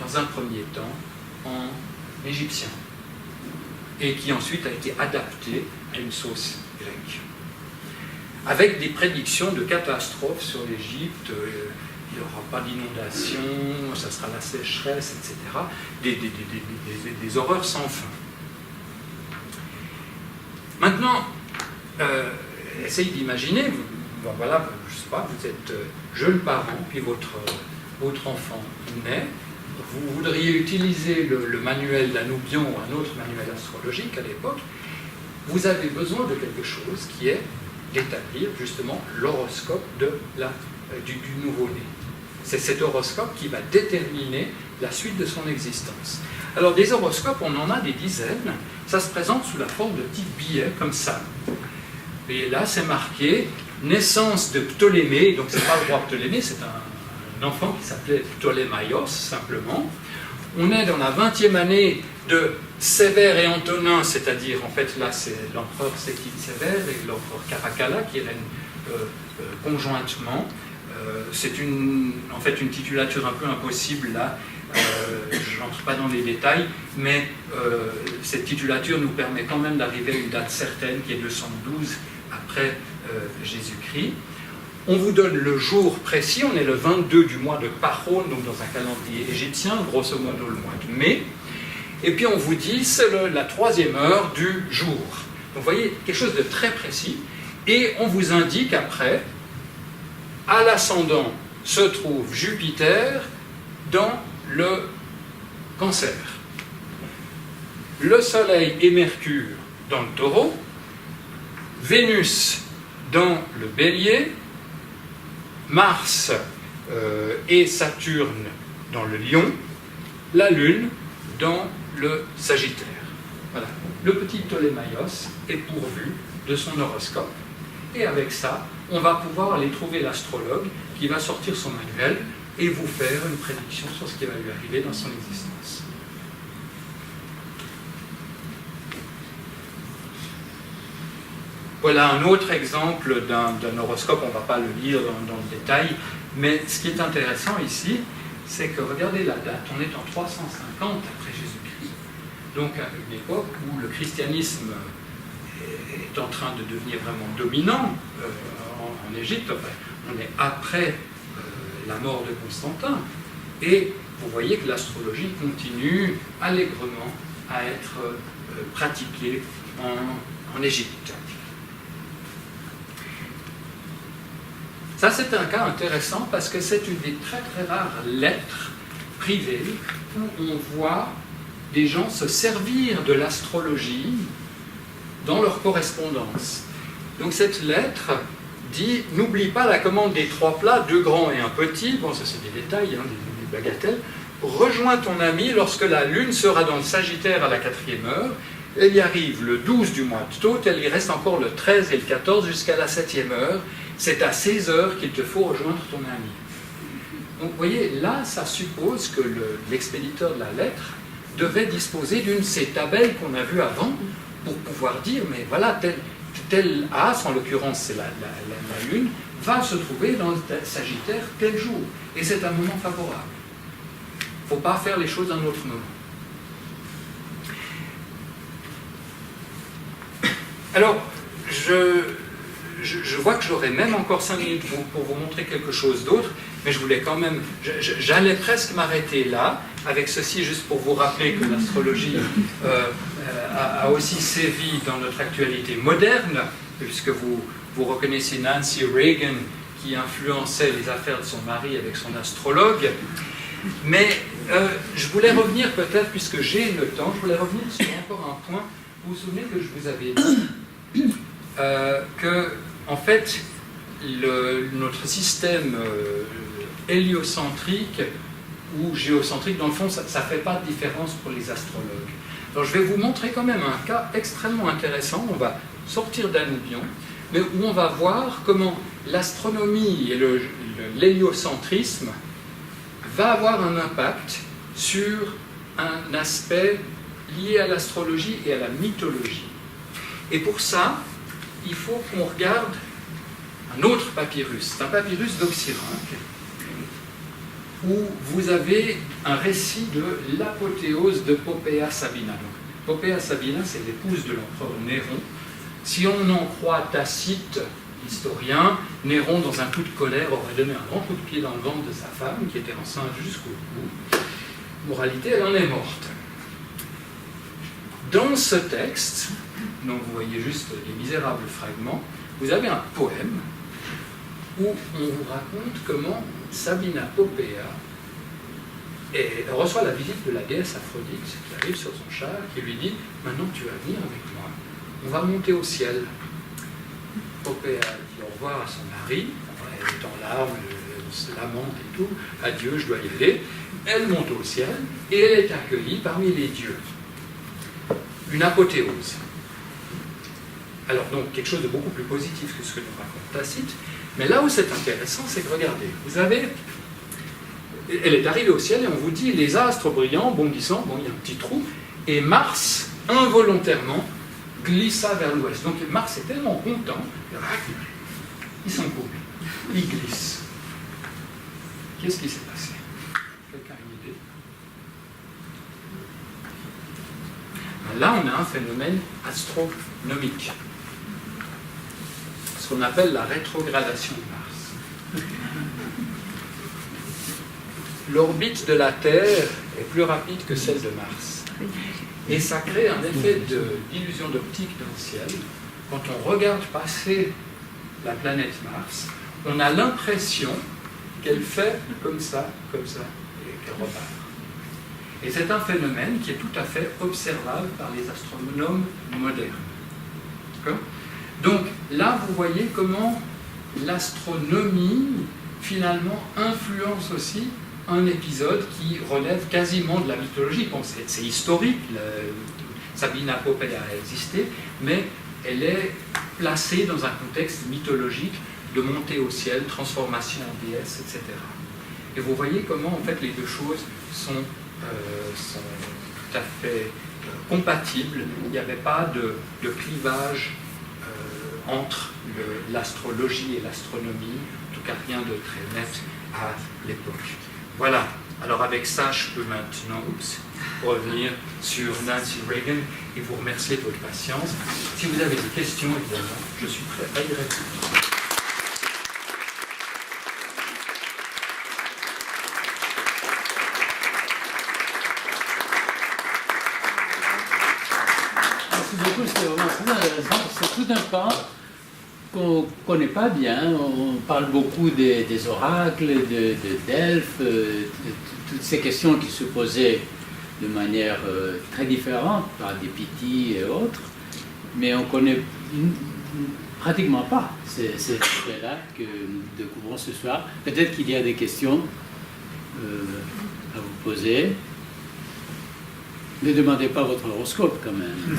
S2: dans un premier temps en égyptien, et qui ensuite a été adapté à une sauce grecque, avec des prédictions de catastrophes sur l'Égypte. Il n'y aura pas d'inondation, ça sera la sécheresse, etc. Des horreurs sans fin. Maintenant, essayez d'imaginer, voilà, je ne sais pas, vous êtes jeune parent, puis votre enfant naît, vous voudriez utiliser le manuel d'Anoubion ou un autre manuel astrologique à l'époque, vous avez besoin de quelque chose qui est d'établir justement l'horoscope du nouveau-né. C'est cet horoscope qui va déterminer la suite de son existence. Alors des horoscopes, on en a des dizaines, ça se présente sous la forme de petits billets comme ça. Et là, c'est marqué naissance de Ptolémée, donc c'est pas le roi Ptolémée, c'est un enfant qui s'appelait Ptolémaios simplement. On est dans la 20e année de Sévère et Antonin, c'est-à-dire, en fait, là, c'est l'empereur Septime Sévère et l'empereur Caracalla qui règnent conjointement. C'est en fait une titulature un peu impossible, là. Je n'entre pas dans les détails, mais cette titulature nous permet quand même d'arriver à une date certaine, qui est 212 après Jésus-Christ. On vous donne le jour précis, on est le 22 du mois de Pahon, donc dans un calendrier égyptien, grosso modo le mois de mai. Et puis on vous dit, c'est la 3e heure du jour. Donc vous voyez, quelque chose de très précis. Et on vous indique après, à l'ascendant se trouve Jupiter dans le Cancer. Le Soleil et Mercure dans le Taureau. Vénus dans le Bélier. Mars et Saturne dans le Lion, la Lune dans le Sagittaire. Voilà. Le petit Ptolémaios est pourvu de son horoscope. Et avec ça, on va pouvoir aller trouver l'astrologue qui va sortir son manuel et vous faire une prédiction sur ce qui va lui arriver dans son existence. Voilà un autre exemple d'un horoscope, on ne va pas le lire dans le détail, mais ce qui est intéressant ici, c'est que regardez la date, on est en 350 après Jésus-Christ. Donc à une époque où le christianisme est en train de devenir vraiment dominant en Égypte, on est après la mort de Constantin, et vous voyez que l'astrologie continue allègrement à être pratiquée en Égypte. Ça, c'est un cas intéressant parce que c'est une des très très rares lettres privées où on voit des gens se servir de l'astrologie dans leur correspondance. Donc cette lettre dit « N'oublie pas la commande des 3 plats, 2 grands et 1 petit », bon ça c'est des détails, hein, des bagatelles, « Rejoins ton ami lorsque la lune sera dans le Sagittaire à la 4e heure, elle y arrive le 12 du mois de Thoth, elle y reste encore le 13 et le 14 jusqu'à la 7e heure, c'est à 16 heures qu'il te faut rejoindre ton ami. » Donc vous voyez, là, ça suppose que l'expéditeur de la lettre devait disposer d'une de ces tabelles qu'on a vues avant pour pouvoir dire, mais voilà, tel as, en l'occurrence c'est la Lune, va se trouver dans le Sagittaire tel jour. Et c'est un moment favorable. Il ne faut pas faire les choses à un autre moment. Alors, je vois que j'aurai même encore 5 minutes pour vous montrer quelque chose d'autre, mais je voulais quand même... J'allais presque m'arrêter là, avec ceci, juste pour vous rappeler que l'astrologie a aussi sévi dans notre actualité moderne, puisque vous reconnaissez Nancy Reagan, qui influençait les affaires de son mari avec son astrologue. Mais je voulais revenir peut-être, puisque j'ai le temps, je voulais revenir sur encore un point. Vous vous souvenez que je vous avais dit que, en fait, notre système héliocentrique ou géocentrique, dans le fond, ça ne fait pas de différence pour les astrologues. Alors, je vais vous montrer quand même un cas extrêmement intéressant. On va sortir d'Anubion, mais où on va voir comment l'astronomie et l'héliocentrisme va avoir un impact sur un aspect lié à l'astrologie et à la mythologie. Et pour ça, il faut qu'on regarde un autre papyrus. C'est un papyrus d'Oxyrhynque, où vous avez un récit de l'apothéose de Poppaea Sabina. Donc, Poppaea Sabina, c'est l'épouse de l'empereur Néron. Si on en croit Tacite, historien, Néron, dans un coup de colère, aurait donné un grand coup de pied dans le ventre de sa femme, qui était enceinte jusqu'au bout. Moralité, elle en est morte. Dans ce texte, donc vous voyez juste les misérables fragments, vous avez un poème où on vous raconte comment Sabina Poppaea reçoit la visite de la déesse Aphrodite qui arrive sur son char, qui lui dit « Maintenant tu vas venir avec moi, on va monter au ciel. » Poppaea dit au revoir à son mari, elle est en larmes, elle se lamente et tout, « Adieu, je dois y aller. » Elle monte au ciel et elle est accueillie parmi les dieux. Une apothéose. Alors donc quelque chose de beaucoup plus positif que ce que nous raconte Tacite, mais là où c'est intéressant, c'est que regardez, vous avez elle est arrivée au ciel et on vous dit les astres brillants, bondissants, bon, il y a un petit trou, et Mars, involontairement, glissa vers l'ouest. Donc Mars est tellement content, il s'en coupe, il glisse. Qu'est-ce qui s'est passé? Quelqu'un a une idée? Là, on a un phénomène astronomique, ce qu'on appelle la rétrogradation de Mars. L'orbite de la Terre est plus rapide que celle de Mars. Et ça crée un effet d'illusion d'optique dans le ciel. Quand on regarde passer la planète Mars, on a l'impression qu'elle fait comme ça, et qu'elle repart. Et c'est un phénomène qui est tout à fait observable par les astronomes modernes. D'accord ? Donc là, vous voyez comment l'astronomie, finalement, influence aussi un épisode qui relève quasiment de la mythologie. Bon, c'est historique, Sabina Popea a existé, mais elle est placée dans un contexte mythologique de montée au ciel, transformation en déesse, etc. Et vous voyez comment, en fait, les deux choses sont tout à fait compatibles. Il n'y avait pas de clivage entre l'astrologie et l'astronomie, en tout cas rien de très net à l'époque. Voilà, alors avec ça, je peux maintenant revenir sur Nancy Reagan et vous remercier de votre patience. Si vous avez des questions, évidemment, je suis prêt à y répondre.
S4: Merci beaucoup, c'est vraiment très intéressant. C'est tout un pan qu'on ne connaît pas bien. On parle beaucoup des oracles, de Delphes, toutes ces questions qui se posaient de manière très différente par des Pythie et autres, mais on ne connaît pratiquement pas ces sujets-là que nous découvrons ce soir. Peut-être qu'il y a des questions à vous poser. Ne demandez pas votre horoscope quand même.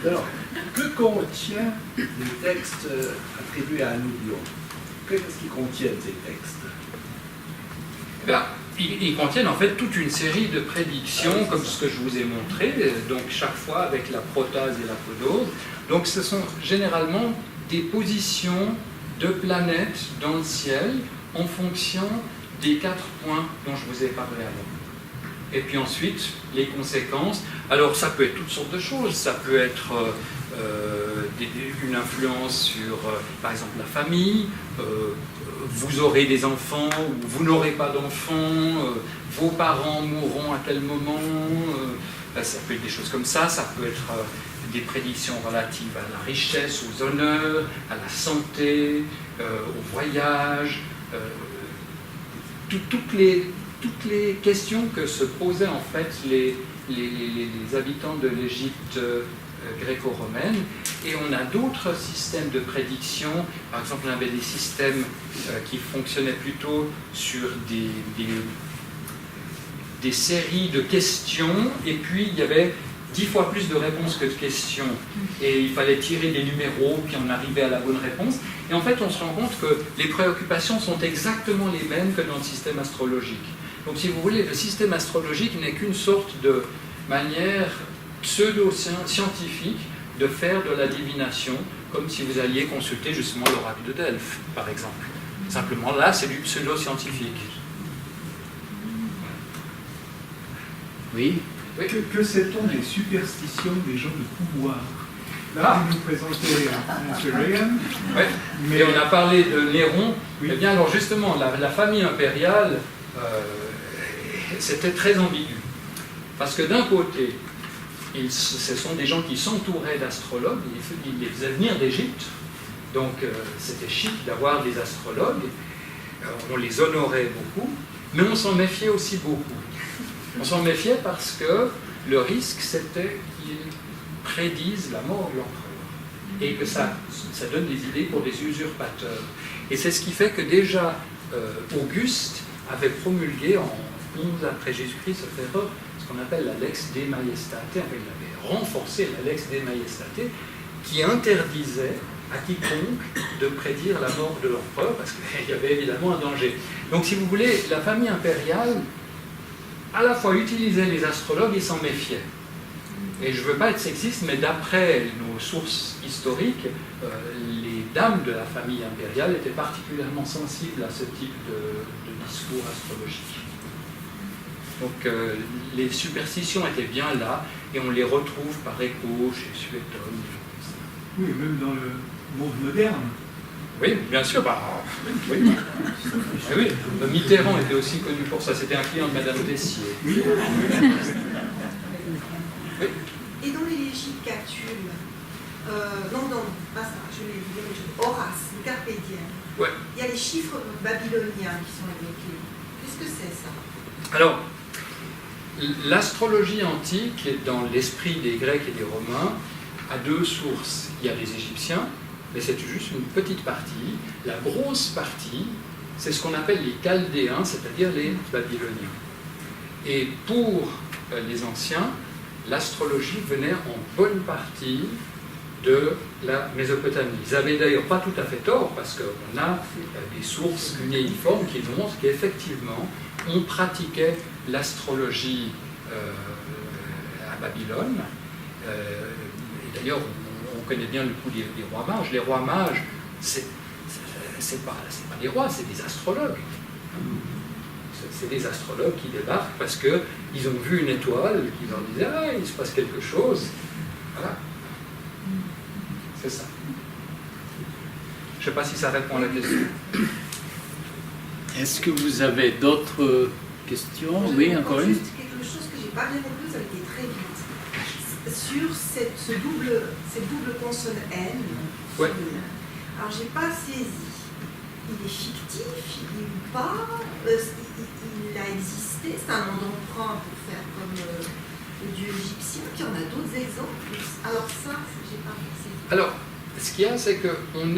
S3: Alors, que contient les textes attribués à Anubion? Qu'est-ce qu'ils contiennent, ces textes?
S2: Ben, ils contiennent en fait toute une série de prédictions, comme ce que je vous ai montré, donc chaque fois avec la protase et la podose. Donc ce sont généralement des positions de planètes dans le ciel en fonction des 4 points dont je vous ai parlé avant. Et puis ensuite, les conséquences. Alors ça peut être toutes sortes de choses, ça peut être une influence sur, par exemple, la famille, vous aurez des enfants ou vous n'aurez pas d'enfants, vos parents mourront à tel moment, ça peut être des choses comme ça peut être des prédictions relatives à la richesse, aux honneurs, à la santé, au voyage, toutes les questions que se posaient en fait les habitants de l'Égypte gréco-romaine. Et on a d'autres systèmes de prédiction. Par exemple, on avait des systèmes qui fonctionnaient plutôt sur des séries de questions, et puis il y avait 10 fois plus de réponses que de questions. Et il fallait tirer des numéros, puis on arrivait à la bonne réponse. Et en fait, on se rend compte que les préoccupations sont exactement les mêmes que dans le système astrologique. Donc, si vous voulez, le système astrologique n'est qu'une sorte de manière pseudo-scientifique de faire de la divination, comme si vous alliez consulter justement l'oracle de Delphes, par exemple. Simplement, là, c'est du pseudo-scientifique.
S4: Oui.
S3: Que sait-on des superstitions des gens de pouvoir? Là, vous nous présentez M. Reagan.
S2: Ouais.
S3: Mais
S2: Et on a parlé de Néron.
S3: Oui.
S2: Eh bien, alors justement, la famille impériale, c'était très ambigu. Parce que d'un côté, ce sont des gens qui s'entouraient d'astrologues, ils les faisaient venir d'Égypte, donc c'était chic d'avoir des astrologues, on les honorait beaucoup, mais on s'en méfiait aussi beaucoup. On s'en méfiait parce que le risque, c'était qu'ils prédisent la mort de l'empereur, et que ça donne des idées pour des usurpateurs. Et c'est ce qui fait que déjà Auguste avait promulgué en 11 après Jésus-Christ, cette erreur, ce qu'on appelle la Lex de Majestate. Il avait renforcé la Lex de Majestate, qui interdisait à quiconque de prédire la mort de l'empereur, parce qu'il y avait évidemment un danger. Donc si vous voulez, la famille impériale à la fois utilisait les astrologues et s'en méfiait. Et je ne veux pas être sexiste, mais d'après nos sources historiques, les dames de la famille impériale étaient particulièrement sensibles à ce type de discours astrologique. Donc les superstitions étaient bien là, et on les retrouve par écho chez Suétone.
S5: Oui, même dans le monde moderne.
S2: Oui, bien sûr. Oui. Oui, Mitterrand était aussi connu pour ça. C'était un client de Madame Tessier.
S5: Oui.
S6: Et dans l'élégie de Catulle, non, pas ça, je vais vous dire Horace, le Carpe Diem.
S2: Ouais.
S6: Il y a les chiffres babyloniens qui sont évoqués. Qu'est-ce que c'est ça?
S2: Alors, l'astrologie antique, dans l'esprit des Grecs et des Romains, a deux sources. Il y a les Égyptiens, mais c'est juste une petite partie. La grosse partie, c'est ce qu'on appelle les Chaldéens, c'est-à-dire les Babyloniens. Et pour les anciens, l'astrologie venait en bonne partie de la Mésopotamie. Ils n'avaient d'ailleurs pas tout à fait tort, parce qu'on a des sources cunéiformes qui montrent qu'effectivement, on pratiquait l'astrologie à Babylone. Et d'ailleurs, on connaît bien le coup des rois mages. Les rois mages, c'est pas des rois, c'est des astrologues. C'est des astrologues qui débarquent parce qu'ils ont vu une étoile, qui leur disait « Ah, il se passe quelque chose ». Voilà. C'est ça. Je ne sais pas si ça répond à la question.
S4: Est-ce que vous avez d'autres questions? Oui, encore une.
S6: Juste quelque chose que je n'ai pas bien compris, ça a été très vite. Sur cette double consonne N.
S2: Ouais.
S6: Alors, je n'ai pas saisi. Il est fictif, il ou pas, il a existé, c'est un nom d'emprunt pour faire comme le dieu égyptien, puis on a d'autres exemples. Alors ça, j'ai pas saisi.
S2: Alors, ce qu'il y a, c'est qu'on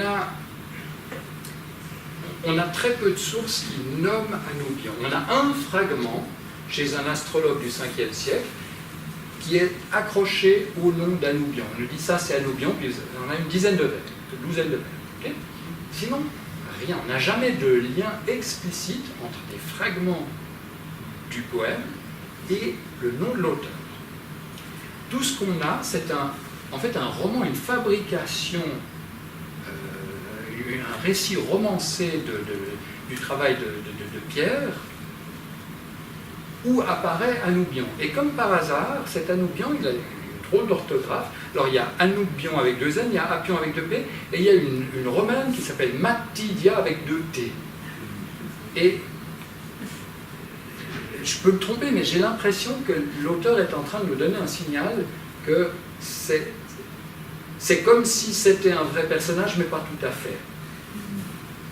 S2: a très peu de sources qui nomment Anoubion. On a un fragment chez un astrologue du 5e siècle qui est accroché au nom d'Anoubion. On nous dit ça, c'est Anoubion, puis on a une dizaine de vers, une douzaine de vers. Okay. Sinon, rien. On n'a jamais de lien explicite entre des fragments du poème et le nom de l'auteur. Tout ce qu'on a, c'est en fait un roman, une fabrication, un récit romancé du travail de Pierre, où apparaît Anoubion. Et comme par hasard, cet Anoubion, il a une drôle d'orthographe. Alors il y a Anoubion avec 2 N, il y a Apion avec 2 P, et il y a une romaine qui s'appelle Matidia avec 2 T. Et je peux me tromper, mais j'ai l'impression que l'auteur est en train de nous donner un signal que c'est comme si c'était un vrai personnage, mais pas tout à fait.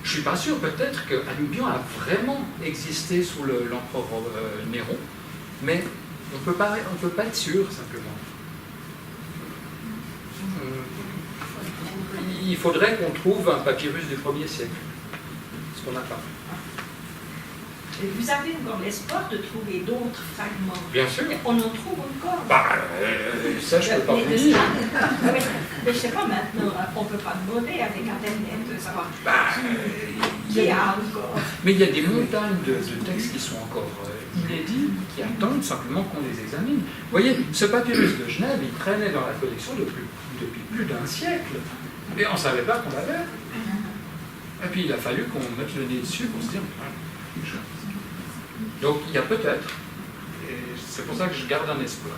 S2: Je ne suis pas sûr, peut-être que Anoubion a vraiment existé sous l'empereur Néron, mais on ne peut pas être sûr, simplement. Il faudrait qu'on trouve un papyrus du 1er siècle, ce qu'on n'a pas.
S7: Vous avez encore l'espoir de trouver d'autres fragments?
S2: Bien sûr.
S7: On en trouve encore.
S2: Ça, je ne peux pas vous dire.
S7: Mais je ne sais pas maintenant, on ne peut pas demander avec Internet de savoir qui y a encore.
S2: Mais il y a des montagnes de textes qui sont encore inédits, qui attendent simplement qu'on les examine. Vous voyez, ce papyrus de Genève, il traînait dans la collection depuis plus d'1 siècle. Et on ne savait pas qu'on l'avait. Et puis il a fallu qu'on mette le nez dessus pour se dire... Donc il y a peut-être, et c'est pour ça que je garde un espoir.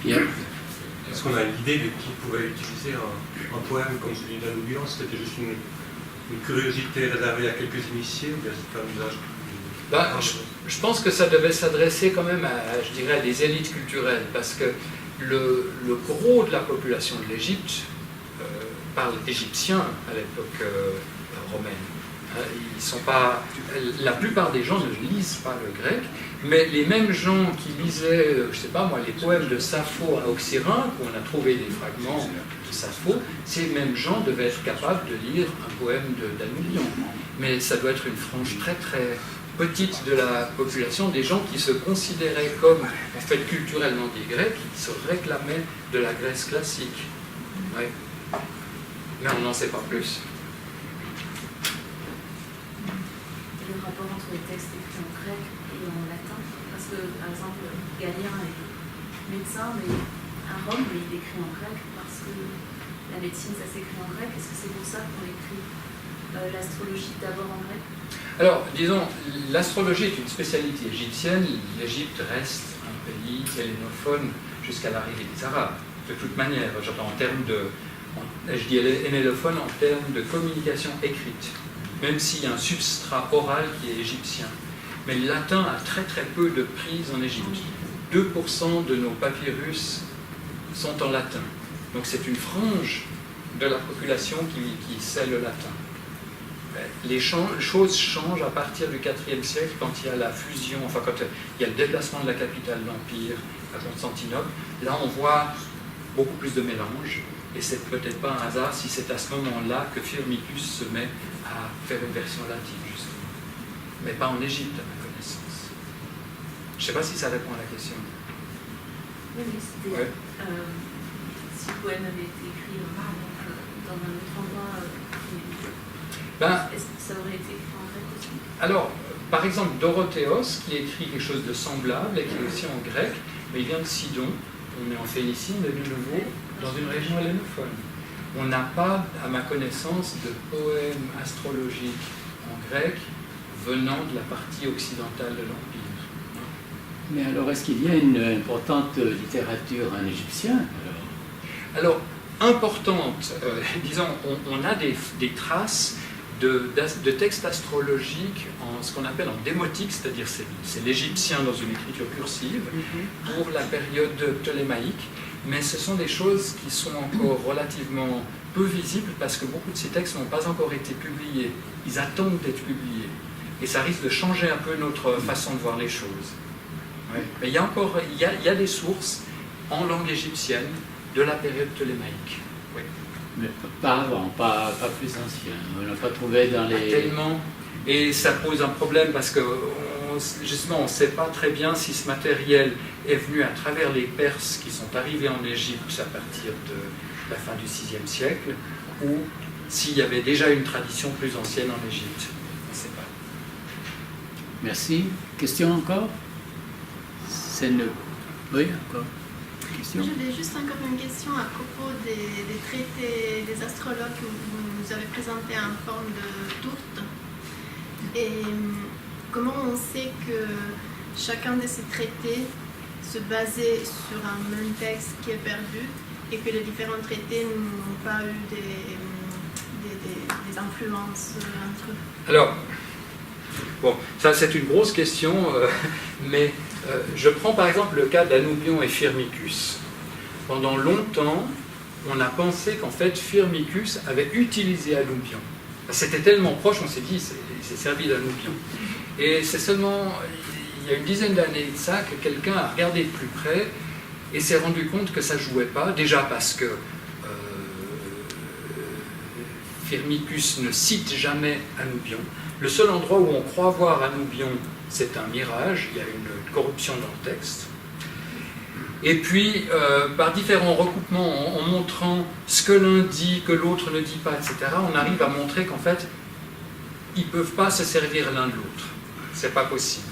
S1: Est-ce qu'on a une idée de qui pourrait utiliser un poème comme celui d'Anoubion? C'était juste une curiosité réservée à quelques initiés, ou bien c'est un usage
S2: Je pense que ça devait s'adresser quand même je dirais, à des élites culturelles, parce que le gros de la population de l'Égypte parle égyptien à l'époque romaine. Ils sont pas, la plupart des gens ne lisent pas le grec, mais les mêmes gens qui lisaient, je sais pas moi, les poèmes de Sappho à Oxyrhynque, où on a trouvé des fragments de Sappho, ces mêmes gens devaient être capables de lire un poème d'Anoubion. Mais ça doit être une frange très très petite de la population, des gens qui se considéraient comme, en fait, culturellement des Grecs, qui se réclamaient de la Grèce classique. Ouais. Mais on n'en sait pas plus.
S8: Le rapport entre les textes écrits en grec et en latin, parce que, par exemple, Galien est médecin, mais à Rome, il est écrit en grec, parce que la médecine, ça s'écrit en grec. Est-ce que c'est pour ça qu'on écrit l'astrologie d'abord en grec?
S2: Alors, disons, l'astrologie est une spécialité égyptienne. L'Égypte reste un pays hellénophone jusqu'à l'arrivée des Arabes. De toute manière, j'entends en termes de... Je dis hellénophone en termes de communication écrite, même s'il y a un substrat oral qui est égyptien. Mais le latin a très très peu de prise en Égypte. 2% de nos papyrus sont en latin. Donc c'est une frange de la population qui sait le latin. Les choses changent à partir du IVe siècle, quand il y a la fusion, enfin quand il y a le déplacement de la capitale de l'Empire à Constantinople. Là, on voit beaucoup plus de mélange, et c'est peut-être pas un hasard si c'est à ce moment-là que Firmicus se met à faire une version latine, justement. Mais pas en Égypte, à ma connaissance. Je ne sais pas si ça répond à la question.
S8: Oui, mais c'était...
S2: Ouais.
S8: Si le poème avait été écrit dans un autre endroit... Est-ce que ça aurait été écrit en grec aussi?
S2: Alors, par exemple, Dorothéos, qui écrit quelque chose de semblable, et qui est aussi en grec, mais il vient de Sidon, on est en Phénicie, on est de nouveau dans une région hellénophone. On n'a pas, à ma connaissance, de poème astrologique en grec venant de la partie occidentale de l'Empire.
S4: Mais alors, est-ce qu'il y a une importante littérature en égyptien
S2: alors importante, disons, on a des traces de textes astrologiques en ce qu'on appelle en démotique, c'est-à-dire c'est l'égyptien dans une écriture cursive pour la période ptolémaïque, mais ce sont des choses qui sont encore relativement peu visibles parce que beaucoup de ces textes n'ont pas encore été publiés. Ils attendent d'être publiés. Et ça risque de changer un peu notre façon de voir les choses. Ouais. Mais il y a des sources en langue égyptienne de la période ptolémaïque. Oui.
S4: Mais pas avant, pas plus ancien. On n'a pas trouvé dans les...
S2: Tellement. Et ça pose un problème parce que justement, on ne sait pas très bien si ce matériel est venu à travers les Perses qui sont arrivés en Égypte à partir de la fin du VIe siècle ou s'il y avait déjà une tradition plus ancienne en Égypte. On ne sait pas.
S4: Merci. Question encore? C'est une... Oui, encore.
S9: J'avais juste encore une question à propos des traités des astrologues que vous nous avez présentés en forme de tourte. Et comment on sait que chacun de ces traités se basait sur un même texte qui est perdu et que les différents traités n'ont pas eu des influences entre eux?
S2: Alors, bon, ça c'est une grosse question, mais je prends par exemple le cas d'Anoubion et Firmicus. Pendant longtemps, on a pensé qu'en fait Firmicus avait utilisé Anoubion. C'était tellement proche, on s'est dit, il s'est servi d'Anoubion. Et c'est seulement il y a une dizaine d'années de ça que quelqu'un a regardé de plus près et s'est rendu compte que ça ne jouait pas, déjà parce que Firmicus ne cite jamais Anoubion. Le seul endroit où on croit voir Anoubion, c'est un mirage, il y a une corruption dans le texte. Et puis, par différents recoupements, en montrant ce que l'un dit, que l'autre ne dit pas, etc., on arrive à montrer qu'en fait, ils ne peuvent pas se servir l'un de l'autre. Ce n'est pas possible.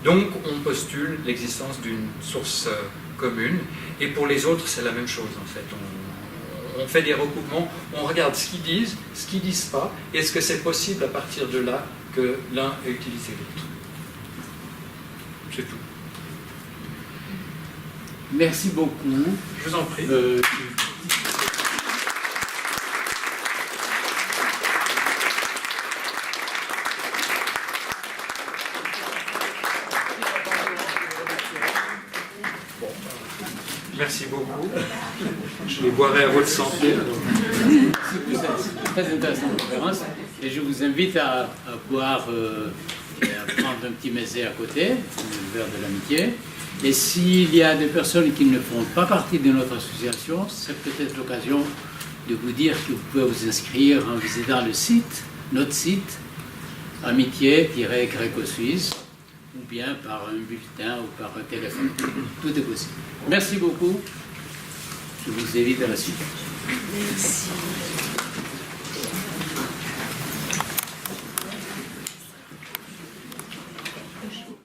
S2: Donc, on postule l'existence d'une source commune, et pour les autres, c'est la même chose, en fait. On fait des recoupements, on regarde ce qu'ils disent pas, et est-ce que c'est possible à partir de là que l'un ait utilisé l'autre. C'est tout.
S4: Merci beaucoup.
S2: Je vous en prie. Merci beaucoup. Je les boirai à votre santé.
S4: C'est très intéressante conférence. Et je vous invite à boire et à prendre un petit mezé à côté, un verre de l'amitié. Et s'il y a des personnes qui ne font pas partie de notre association, c'est peut-être l'occasion de vous dire que vous pouvez vous inscrire en visitant le site, notre site, amitié-gréco-suisse, ou bien par un bulletin ou par un téléphone. Tout est possible. Merci beaucoup. Je vous invite à la suite.
S6: Merci.